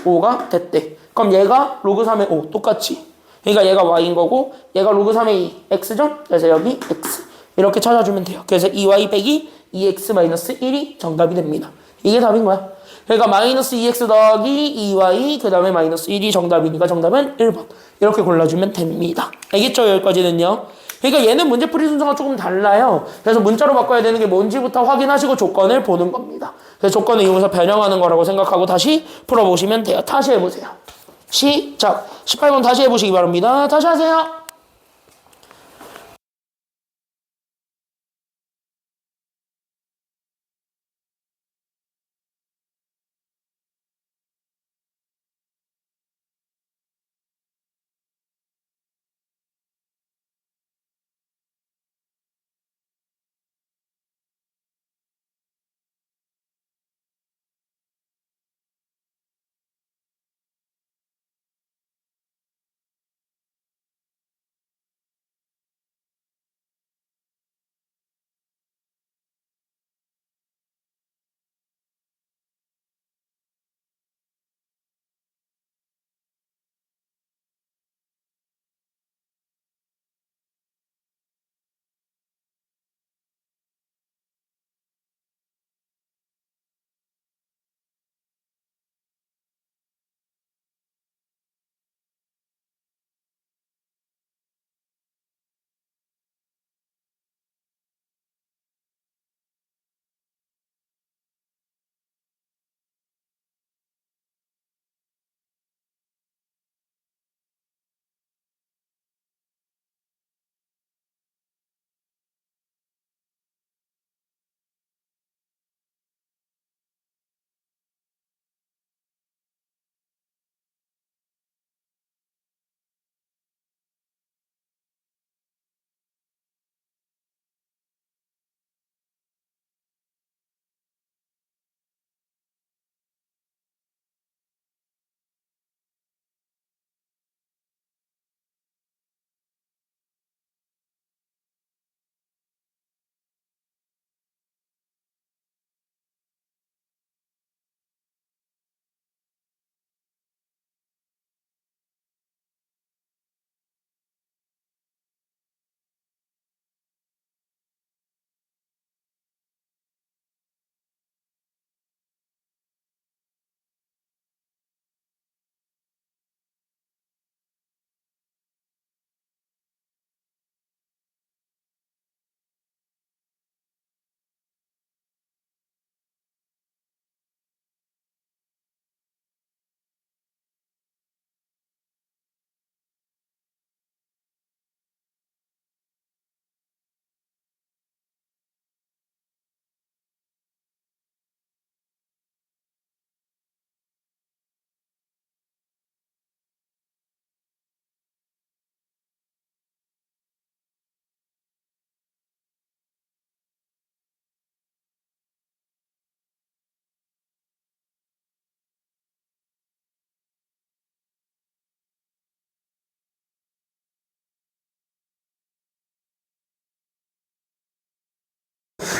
5가 됐대. 그럼 얘가 로그 3의 5 똑같이. 그러니까 얘가 y인 거고 얘가 로그 3의 2 x죠? 그래서 여기 x 이렇게 찾아주면 돼요. 그래서 2y 빼기 2x 마이너스 1이 정답이 됩니다. 이게 답인 거야. 그러니까 마이너스 2x 더하기 2y 그 다음에 마이너스 1이 정답이니까 정답은 1번 이렇게 골라주면 됩니다. 알겠죠? 여기까지는요. 그러니까 얘는 문제 풀이 순서가 조금 달라요. 그래서 문자로 바꿔야 되는 게 뭔지부터 확인하시고 조건을 보는 겁니다. 그래서 조건을 이용해서 변형하는 거라고 생각하고 다시 풀어보시면 돼요. 다시 해보세요. 시작. 18번 다시 해보시기 바랍니다. 다시 하세요.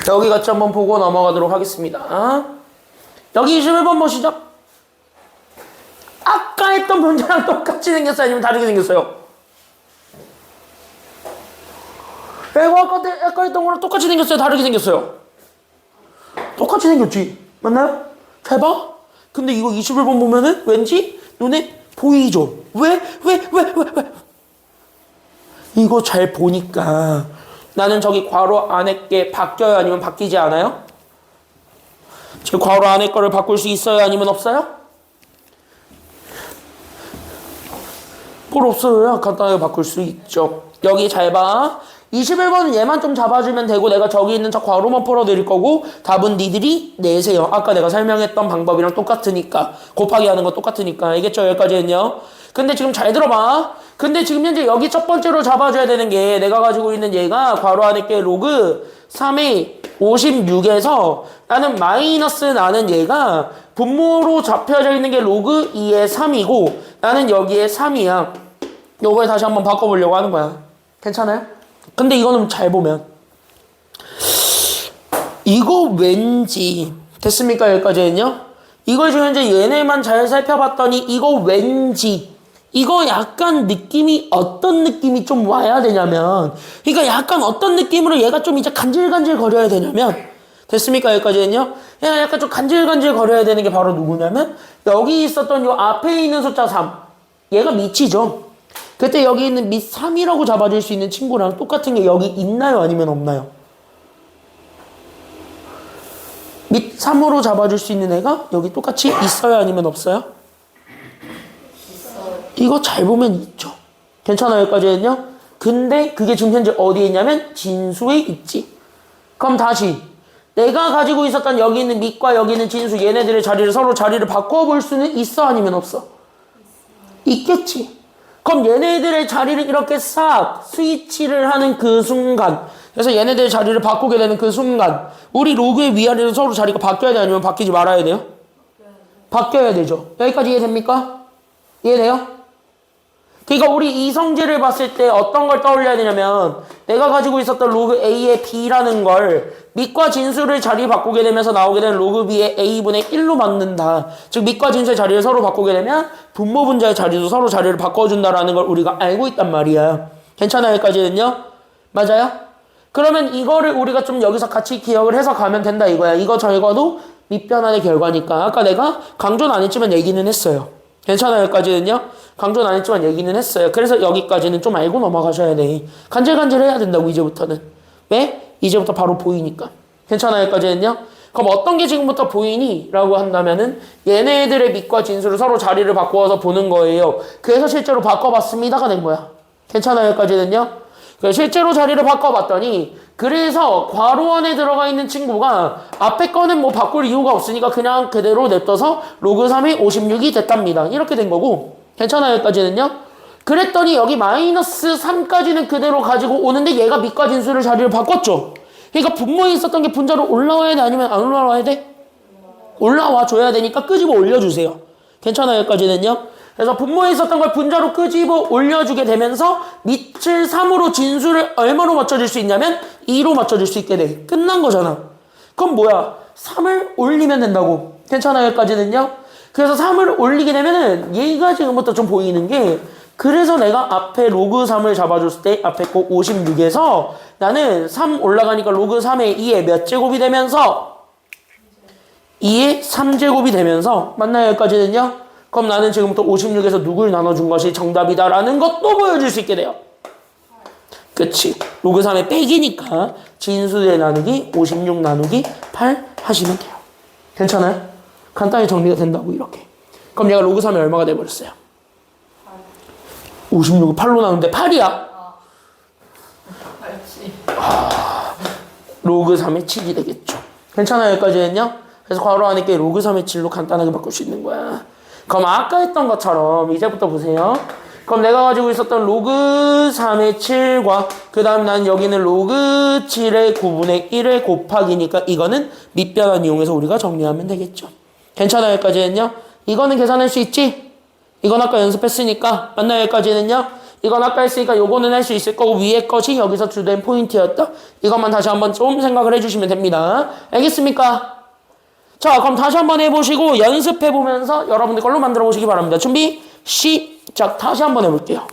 여기 같이 한번 보고 넘어가도록 하겠습니다. 여기 21번 보시죠. 아까 했던 문제랑 똑같이 생겼어요? 아니면 다르게 생겼어요? 이거 아까 했던 거랑 똑같이 생겼어요? 다르게 생겼어요? 똑같이 생겼지? 맞나요? 잘 봐. 근데 이거 21번 보면은 왠지 눈에 보이죠? 왜? 이거 잘 보니까 나는 저기 괄호 안에 게 바뀌어요? 아니면 바뀌지 않아요? 제 괄호 안에 거를 바꿀 수 있어요? 아니면 없어요? 뭘 없어요? 간단하게 바꿀 수 있죠. 여기 잘 봐. 21번은 얘만 좀 잡아주면 되고 내가 저기 있는 저 괄호만 풀어드릴 거고 답은 니들이 내세요. 아까 내가 설명했던 방법이랑 똑같으니까 곱하기 하는 거 똑같으니까 알겠죠? 여기까지는요. 근데 지금 잘 들어봐. 근데 지금 현재 여기 첫 번째로 잡아줘야 되는 게 내가 가지고 있는 얘가 괄호 안에 게 로그 3의 56에서 나는 마이너스 나는 얘가 분모로 잡혀져 있는 게 로그 2의 3이고 나는 여기에 3이야. 요거에 다시 한번 바꿔보려고 하는 거야. 괜찮아요? 근데 이거는 잘 보면 이거 왠지 됐습니까? 여기까지는요? 이걸 지금 현재 얘네만 잘 살펴봤더니 이거 왠지 이거 약간 느낌이 어떤 느낌이 좀 와야 되냐면 그러니까 약간 어떤 느낌으로 얘가 좀 이제 간질간질 거려야 되냐면 됐습니까? 여기까지는요? 얘가 약간 좀 간질간질 거려야 되는 게 바로 누구냐면 여기 있었던 요 앞에 있는 숫자 3 얘가 밑이죠. 그때 여기 있는 밑 3이라고 잡아줄 수 있는 친구랑 똑같은 게 여기 있나요? 아니면 없나요? 밑 3으로 잡아줄 수 있는 애가 여기 똑같이 있어요? 아니면 없어요? 있어요. 이거 잘 보면 있죠. 괜찮아요? 여기까지는요? 근데 그게 지금 현재 어디에 있냐면 진수에 있지. 그럼 다시 내가 가지고 있었던 여기 있는 밑과 여기 있는 진수 얘네들의 자리를 서로 자리를 바꿔볼 수는 있어? 아니면 없어? 있겠지. 그럼 얘네들의 자리를 이렇게 싹 스위치를 하는 그 순간 그래서 얘네들의 자리를 바꾸게 되는 그 순간 우리 로그의 위아래는 서로 자리가 바뀌어야 돼? 아니면 바뀌지 말아야 돼요? 바뀌어야 되죠. 여기까지 이해됩니까? 이해돼요? 그러니까 우리 이 성질을 봤을 때 어떤 걸 떠올려야 되냐면 내가 가지고 있었던 로그 A의 B라는 걸 밑과 진수를 자리 바꾸게 되면서 나오게 되는 로그 B의 A분의 1로 맞는다. 즉 밑과 진수의 자리를 서로 바꾸게 되면 분모 분자의 자리도 서로 자리를 바꿔준다라는 걸 우리가 알고 있단 말이야. 괜찮아요? 여기까지는요? 맞아요? 그러면 이거를 우리가 좀 여기서 같이 기억을 해서 가면 된다 이거야. 이거 저거도 밑변환의 결과니까 아까 내가 강조는 안 했지만 얘기는 했어요. 괜찮아요? 여기까지는요? 강조는 안 했지만 얘기는 했어요. 그래서 여기까지는 좀 알고 넘어가셔야 돼. 간질간질 해야 된다고 이제부터는. 왜? 이제부터 바로 보이니까. 괜찮아요? 여기까지는요? 그럼 어떤 게 지금부터 보이니? 라고 한다면은 얘네들의 밑과 진수를 서로 자리를 바꾸어서 보는 거예요. 그래서 실제로 바꿔봤습니다가 된 거야. 괜찮아요? 여기까지는요? 실제로 자리를 바꿔봤더니 그래서 괄호 안에 들어가 있는 친구가 앞에 거는 뭐 바꿀 이유가 없으니까 그냥 그대로 냅둬서 로그 3의 56이 됐답니다. 이렇게 된 거고 괜찮아요? 여기까지는요? 그랬더니 여기 마이너스 3까지는 그대로 가지고 오는데 얘가 밑과 진수를 자리를 바꿨죠. 그러니까 분모에 있었던 게 분자로 올라와야 돼? 아니면 안 올라와야 돼? 올라와 줘야 되니까 끄집어 올려주세요. 괜찮아요? 여기까지는요? 그래서 분모에 있었던 걸 분자로 끄집어 올려주게 되면서 밑을 3으로 진수를 얼마로 맞춰줄 수 있냐면 2로 맞춰줄 수 있게 돼. 끝난 거잖아. 그럼 뭐야? 3을 올리면 된다고. 괜찮아요? 여기까지는요? 그래서 3을 올리게 되면은 얘가 지금부터 좀 보이는 게 그래서 내가 앞에 로그 3을 잡아줬을 때 앞에 거 56에서 나는 3 올라가니까 로그 3의 2의 몇 제곱이 되면서 2의 3제곱이 되면서 맞나요? 여기까지는요? 그럼 나는 지금부터 56에서 누굴 나눠준 것이 정답이다라는 것도 보여줄 수 있게 돼요. 그치. 로그 3의 빼기니까 진수의 나누기 56 나누기 8 하시면 돼요. 괜찮아요? 간단히 정리가 된다고 이렇게. 그럼 얘가 로그 3이 얼마가 돼버렸어요? 56을 8로 나누는데 8이야. 로그 3의 7이 되겠죠. 괜찮아요? 여기까지는요? 그래서 괄호 안에 게 로그 3의 7로 간단하게 바꿀 수 있는 거야. 그럼 아까 했던 것처럼 이제부터 보세요. 그럼 내가 가지고 있었던 로그 3의 7과 그 다음 난 여기는 로그 7의 9분의 1의 곱하기니까 이거는 밑변환 이용해서 우리가 정리하면 되겠죠. 괜찮아요? 여기까지는요? 이거는 계산할 수 있지? 이건 아까 연습했으니까 맞나요? 여기까지는요? 이건 아까 했으니까 요거는 할 수 있을 거고 위에 것이 여기서 주된 포인트였다. 이것만 다시 한번 좀 생각을 해주시면 됩니다. 알겠습니까? 자, 그럼 다시 한번 해보시고 연습해보면서 여러분들 걸로 만들어 보시기 바랍니다. 준비 시작. 다시 한번 해볼게요.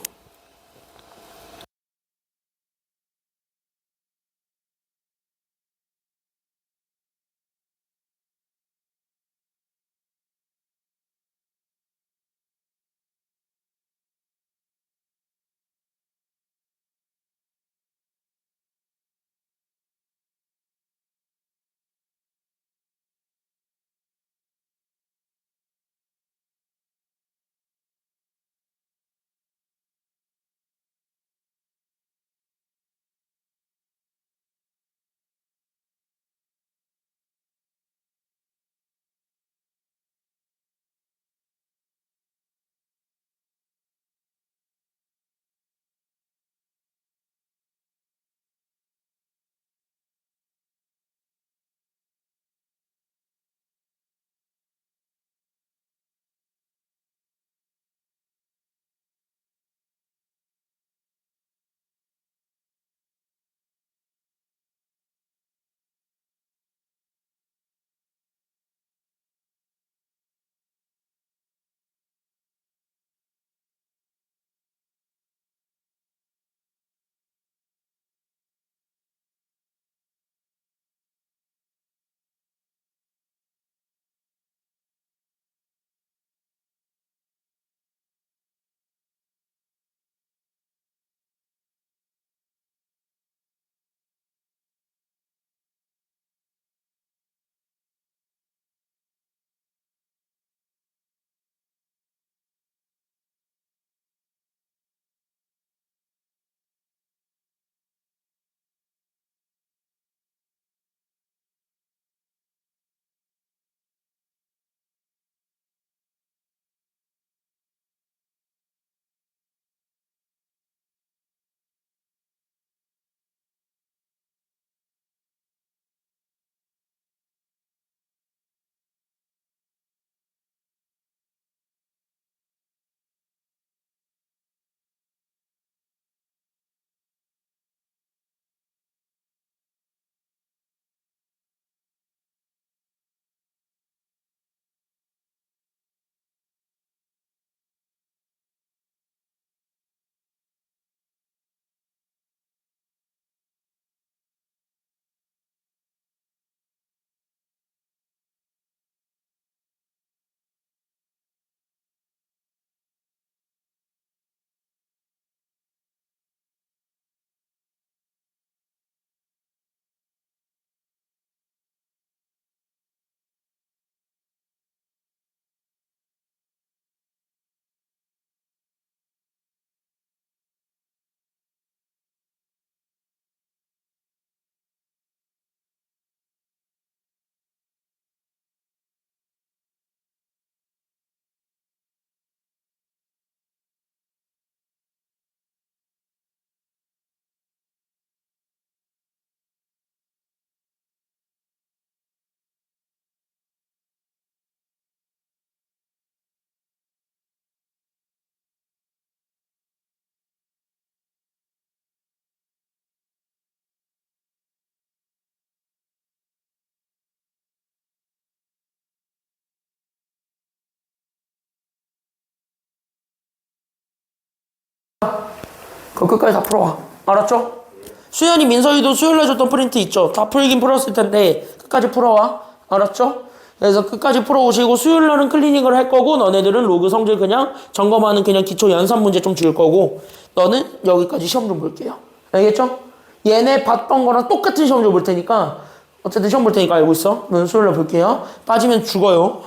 그거 끝까지 다 풀어와. 알았죠? 수연이 민서이도 수요일날 줬던 프린트 있죠? 다 풀긴 풀었을 텐데 끝까지 풀어와. 알았죠? 그래서 끝까지 풀어오시고 수요일날은 클리닉을 할 거고 너네들은 로그 성질 그냥 점검하는 그냥 기초 연산 문제 좀 줄 거고 너는 여기까지 시험 좀 볼게요. 알겠죠? 얘네 봤던 거랑 똑같은 시험 좀 볼 테니까 어쨌든 시험 볼 테니까 알고 있어. 너는 수요일날 볼게요. 빠지면 죽어요.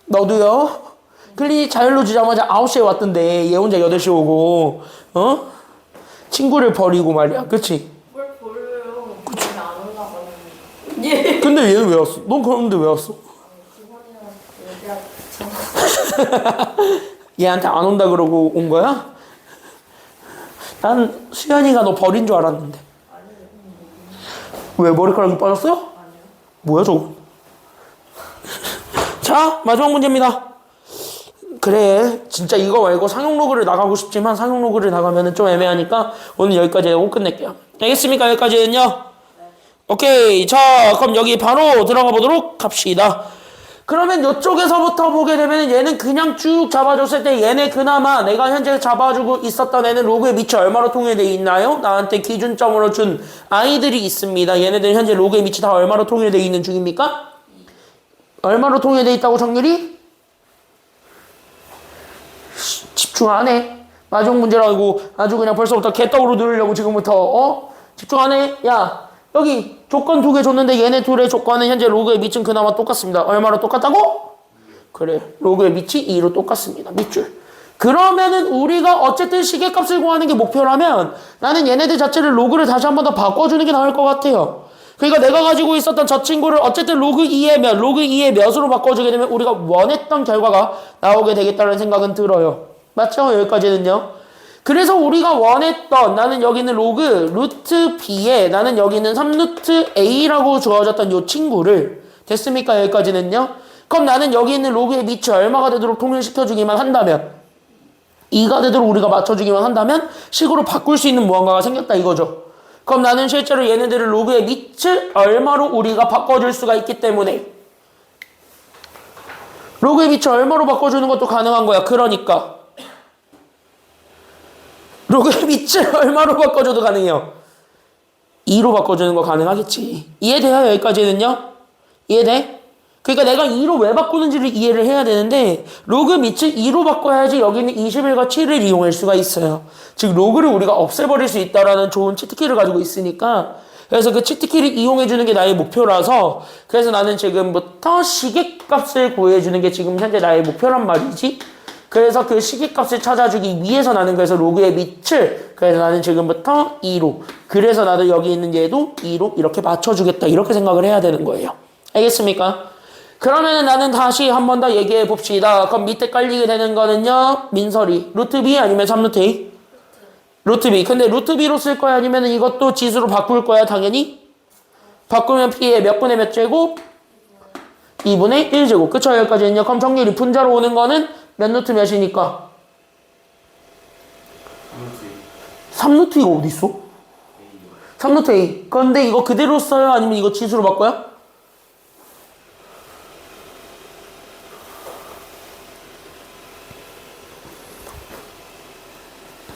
너도요. 클리닉 자율로 주자마자 9시에 왔던데 얘 혼자 8시에 오고 어? 친구를 버리고 말이야. 그치? 뭘 버려요? 그치. 안 올라가는. 예. 근데 얘는 왜 왔어? 넌 그런데 왜 왔어? 얘한테 안 온다 그러고 온 거야? 난 수연이가 너 버린 줄 알았는데. 왜 머리카락이 빠졌어? 아니요. 뭐야 저거? 자, 마지막 문제입니다. 그래 진짜 이거 말고 상용 로그를 나가고 싶지만 상용 로그를 나가면 좀 애매하니까 오늘 여기까지 하고 끝낼게요. 알겠습니까? 여기까지는요? 오케이. 자 그럼 여기 바로 들어가 보도록 합시다. 그러면 이쪽에서부터 보게 되면 얘는 그냥 쭉 잡아줬을 때 얘네 그나마 내가 현재 잡아주고 있었던 애는 로그의 밑이 얼마로 통일되어 있나요? 나한테 기준점으로 준 아이들이 있습니다. 얘네들 현재 로그의 밑이 다 얼마로 통일되어 있는 중입니까? 얼마로 통일되어 있다고 정렬이? 집중 안 해. 마지막 문제라고 아주 그냥 벌써부터 개떡으로 누르려고 지금부터 집중 안 해. 야 여기 조건 2개 줬는데 얘네 둘의 조건은 현재 로그의 밑은 그나마 똑같습니다. 얼마로 똑같다고? 그래 로그의 밑이 2로 똑같습니다. 밑줄. 그러면은 우리가 어쨌든 시계값을 구하는 게 목표라면 나는 얘네들 자체를 로그를 다시 한 번 더 바꿔주는 게 나을 것 같아요. 그러니까 내가 가지고 있었던 저 친구를 어쨌든 로그 2의 몇, 로그 2의 몇으로 바꿔주게 되면 우리가 원했던 결과가 나오게 되겠다는 생각은 들어요. 맞죠? 여기까지는요. 그래서 우리가 원했던 나는 여기 있는 로그 루트 b에 나는 여기 있는 3루트 a라고 주어졌던 이 친구를 됐습니까? 여기까지는요. 그럼 나는 여기 있는 로그의 밑이 얼마가 되도록 통일시켜주기만 한다면 2가 되도록 우리가 맞춰주기만 한다면 식으로 바꿀 수 있는 무언가가 생겼다 이거죠. 그럼 나는 실제로 얘네들을 로그의 밑을 얼마로 우리가 바꿔줄 수가 있기 때문에 로그의 밑을 얼마로 바꿔주는 것도 가능한 거야. 그러니까 로그의 밑을 얼마로 바꿔줘도 가능해요. 2로 바꿔주는 거 가능하겠지. 이해돼요? 여기까지는요? 이해돼? 그러니까 내가 2로 왜 바꾸는지를 이해를 해야 되는데 로그 밑을 2로 바꿔야지 여기는 21과 7을 이용할 수가 있어요. 즉 로그를 우리가 없애버릴 수 있다라는 좋은 치트키를 가지고 있으니까 그래서 그 치트키를 이용해주는 게 나의 목표라서 그래서 나는 지금부터 시계값을 구해주는 게 지금 현재 나의 목표란 말이지. 그래서 그 시계값을 찾아주기 위해서 나는 그래서 로그의 밑을 그래서 나는 지금부터 2로 그래서 나도 여기 있는 얘도 2로 이렇게 맞춰주겠다 이렇게 생각을 해야 되는 거예요. 알겠습니까? 그러면은 나는 다시 한 번 더 얘기해 봅시다. 그럼 밑에 깔리게 되는 거는요. 민설이 루트 b 아니면 3루트 a? 루트 b. 근데 루트 b로 쓸 거야 아니면 이것도 지수로 바꿀 거야 당연히? 바꾸면 p의 몇 분의 몇 제곱? 2분의 1제곱. 그쵸? 여기까지는요. 그럼 정렬이 분자로 오는 거는 몇 루트 몇이니까? 3루트 이거 어디 있어? 3루트 a. 그런데 이거 그대로 써요? 아니면 이거 지수로 바꿔요?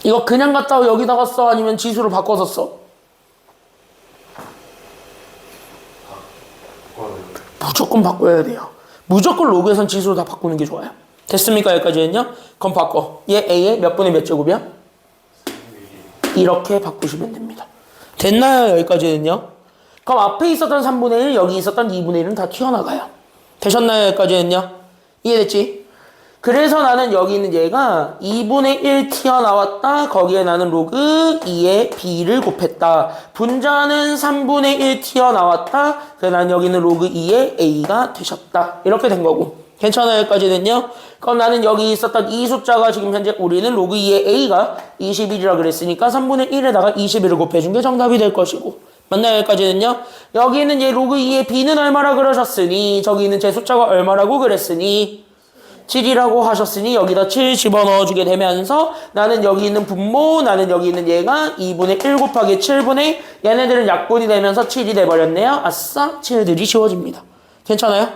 이거 그냥 갖다 여기다가 써? 아니면 지수로 바꿔서 써? 무조건 바꿔야 돼요. 무조건 로그에선 지수로 다 바꾸는 게 좋아요. 됐습니까? 여기까지는요? 그럼 바꿔. 얘 A의 몇 분의 몇 제곱이야? 이렇게 바꾸시면 됩니다. 됐나요? 여기까지는요? 그럼 앞에 있었던 3분의 1, 여기 있었던 2분의 1은 다 튀어나가요. 되셨나요? 여기까지는요? 이해됐지? 그래서 나는 여기 있는 얘가 2분의 1 튀어나왔다. 거기에 나는 로그 2의 b를 곱했다. 분자는 3분의 1 튀어나왔다. 그래서 나는 여기 있는 로그 2의 a가 되셨다. 이렇게 된 거고. 괜찮아요? 여기까지는요? 그럼 나는 여기 있었던 이 숫자가 지금 현재 우리는 로그 2의 a가 21이라 그랬으니까 3분의 1에다가 21을 곱해준 게 정답이 될 것이고. 맞나요? 여기까지는요? 여기 있는 얘 로그 2의 b는 얼마라 그러셨으니 저기 있는 제 숫자가 얼마라고 그랬으니 7이라고 하셨으니 여기다 7 집어넣어주게 되면서 나는 여기 있는 분모 나는 여기 있는 얘가 2분의 1 곱하기 7분의 얘네들은 약분이 되면서 7이 돼버렸네요. 아싸 7들이 지워집니다. 괜찮아요?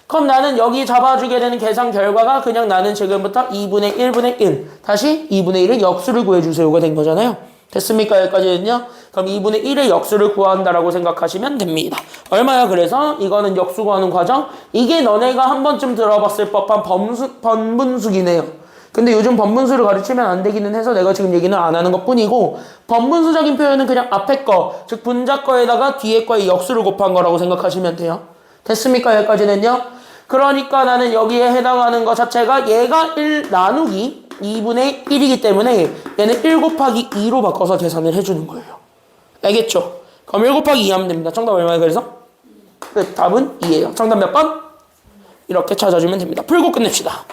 그럼 나는 여기 잡아주게 되는 계산 결과가 그냥 나는 지금부터 2분의 1분의 1 다시 2분의 1의 역수를 구해주세요가 된 거잖아요. 됐습니까? 여기까지는요? 그럼 2분의 1의 역수를 구한다라고 생각하시면 됩니다. 얼마야? 그래서 이거는 역수 구하는 과정. 이게 너네가 한 번쯤 들어봤을 법한 번분수기네요. 근데 요즘 번분수를 가르치면 안 되기는 해서 내가 지금 얘기는 안 하는 것 뿐이고 번분수적인 표현은 그냥 앞에 거, 즉 분자 거에다가 뒤에 거의 역수를 곱한 거라고 생각하시면 돼요. 됐습니까? 여기까지는요? 그러니까 나는 여기에 해당하는 것 자체가 얘가 1 나누기 2분의 1이기 때문에 얘는 1 곱하기 2로 바꿔서 계산을 해주는 거예요. 알겠죠? 그럼 1 곱하기 2 하면 됩니다. 정답 얼마예요? 그래서? 답은 2예요. 정답 몇 번? 이렇게 찾아주면 됩니다. 풀고 끝냅시다.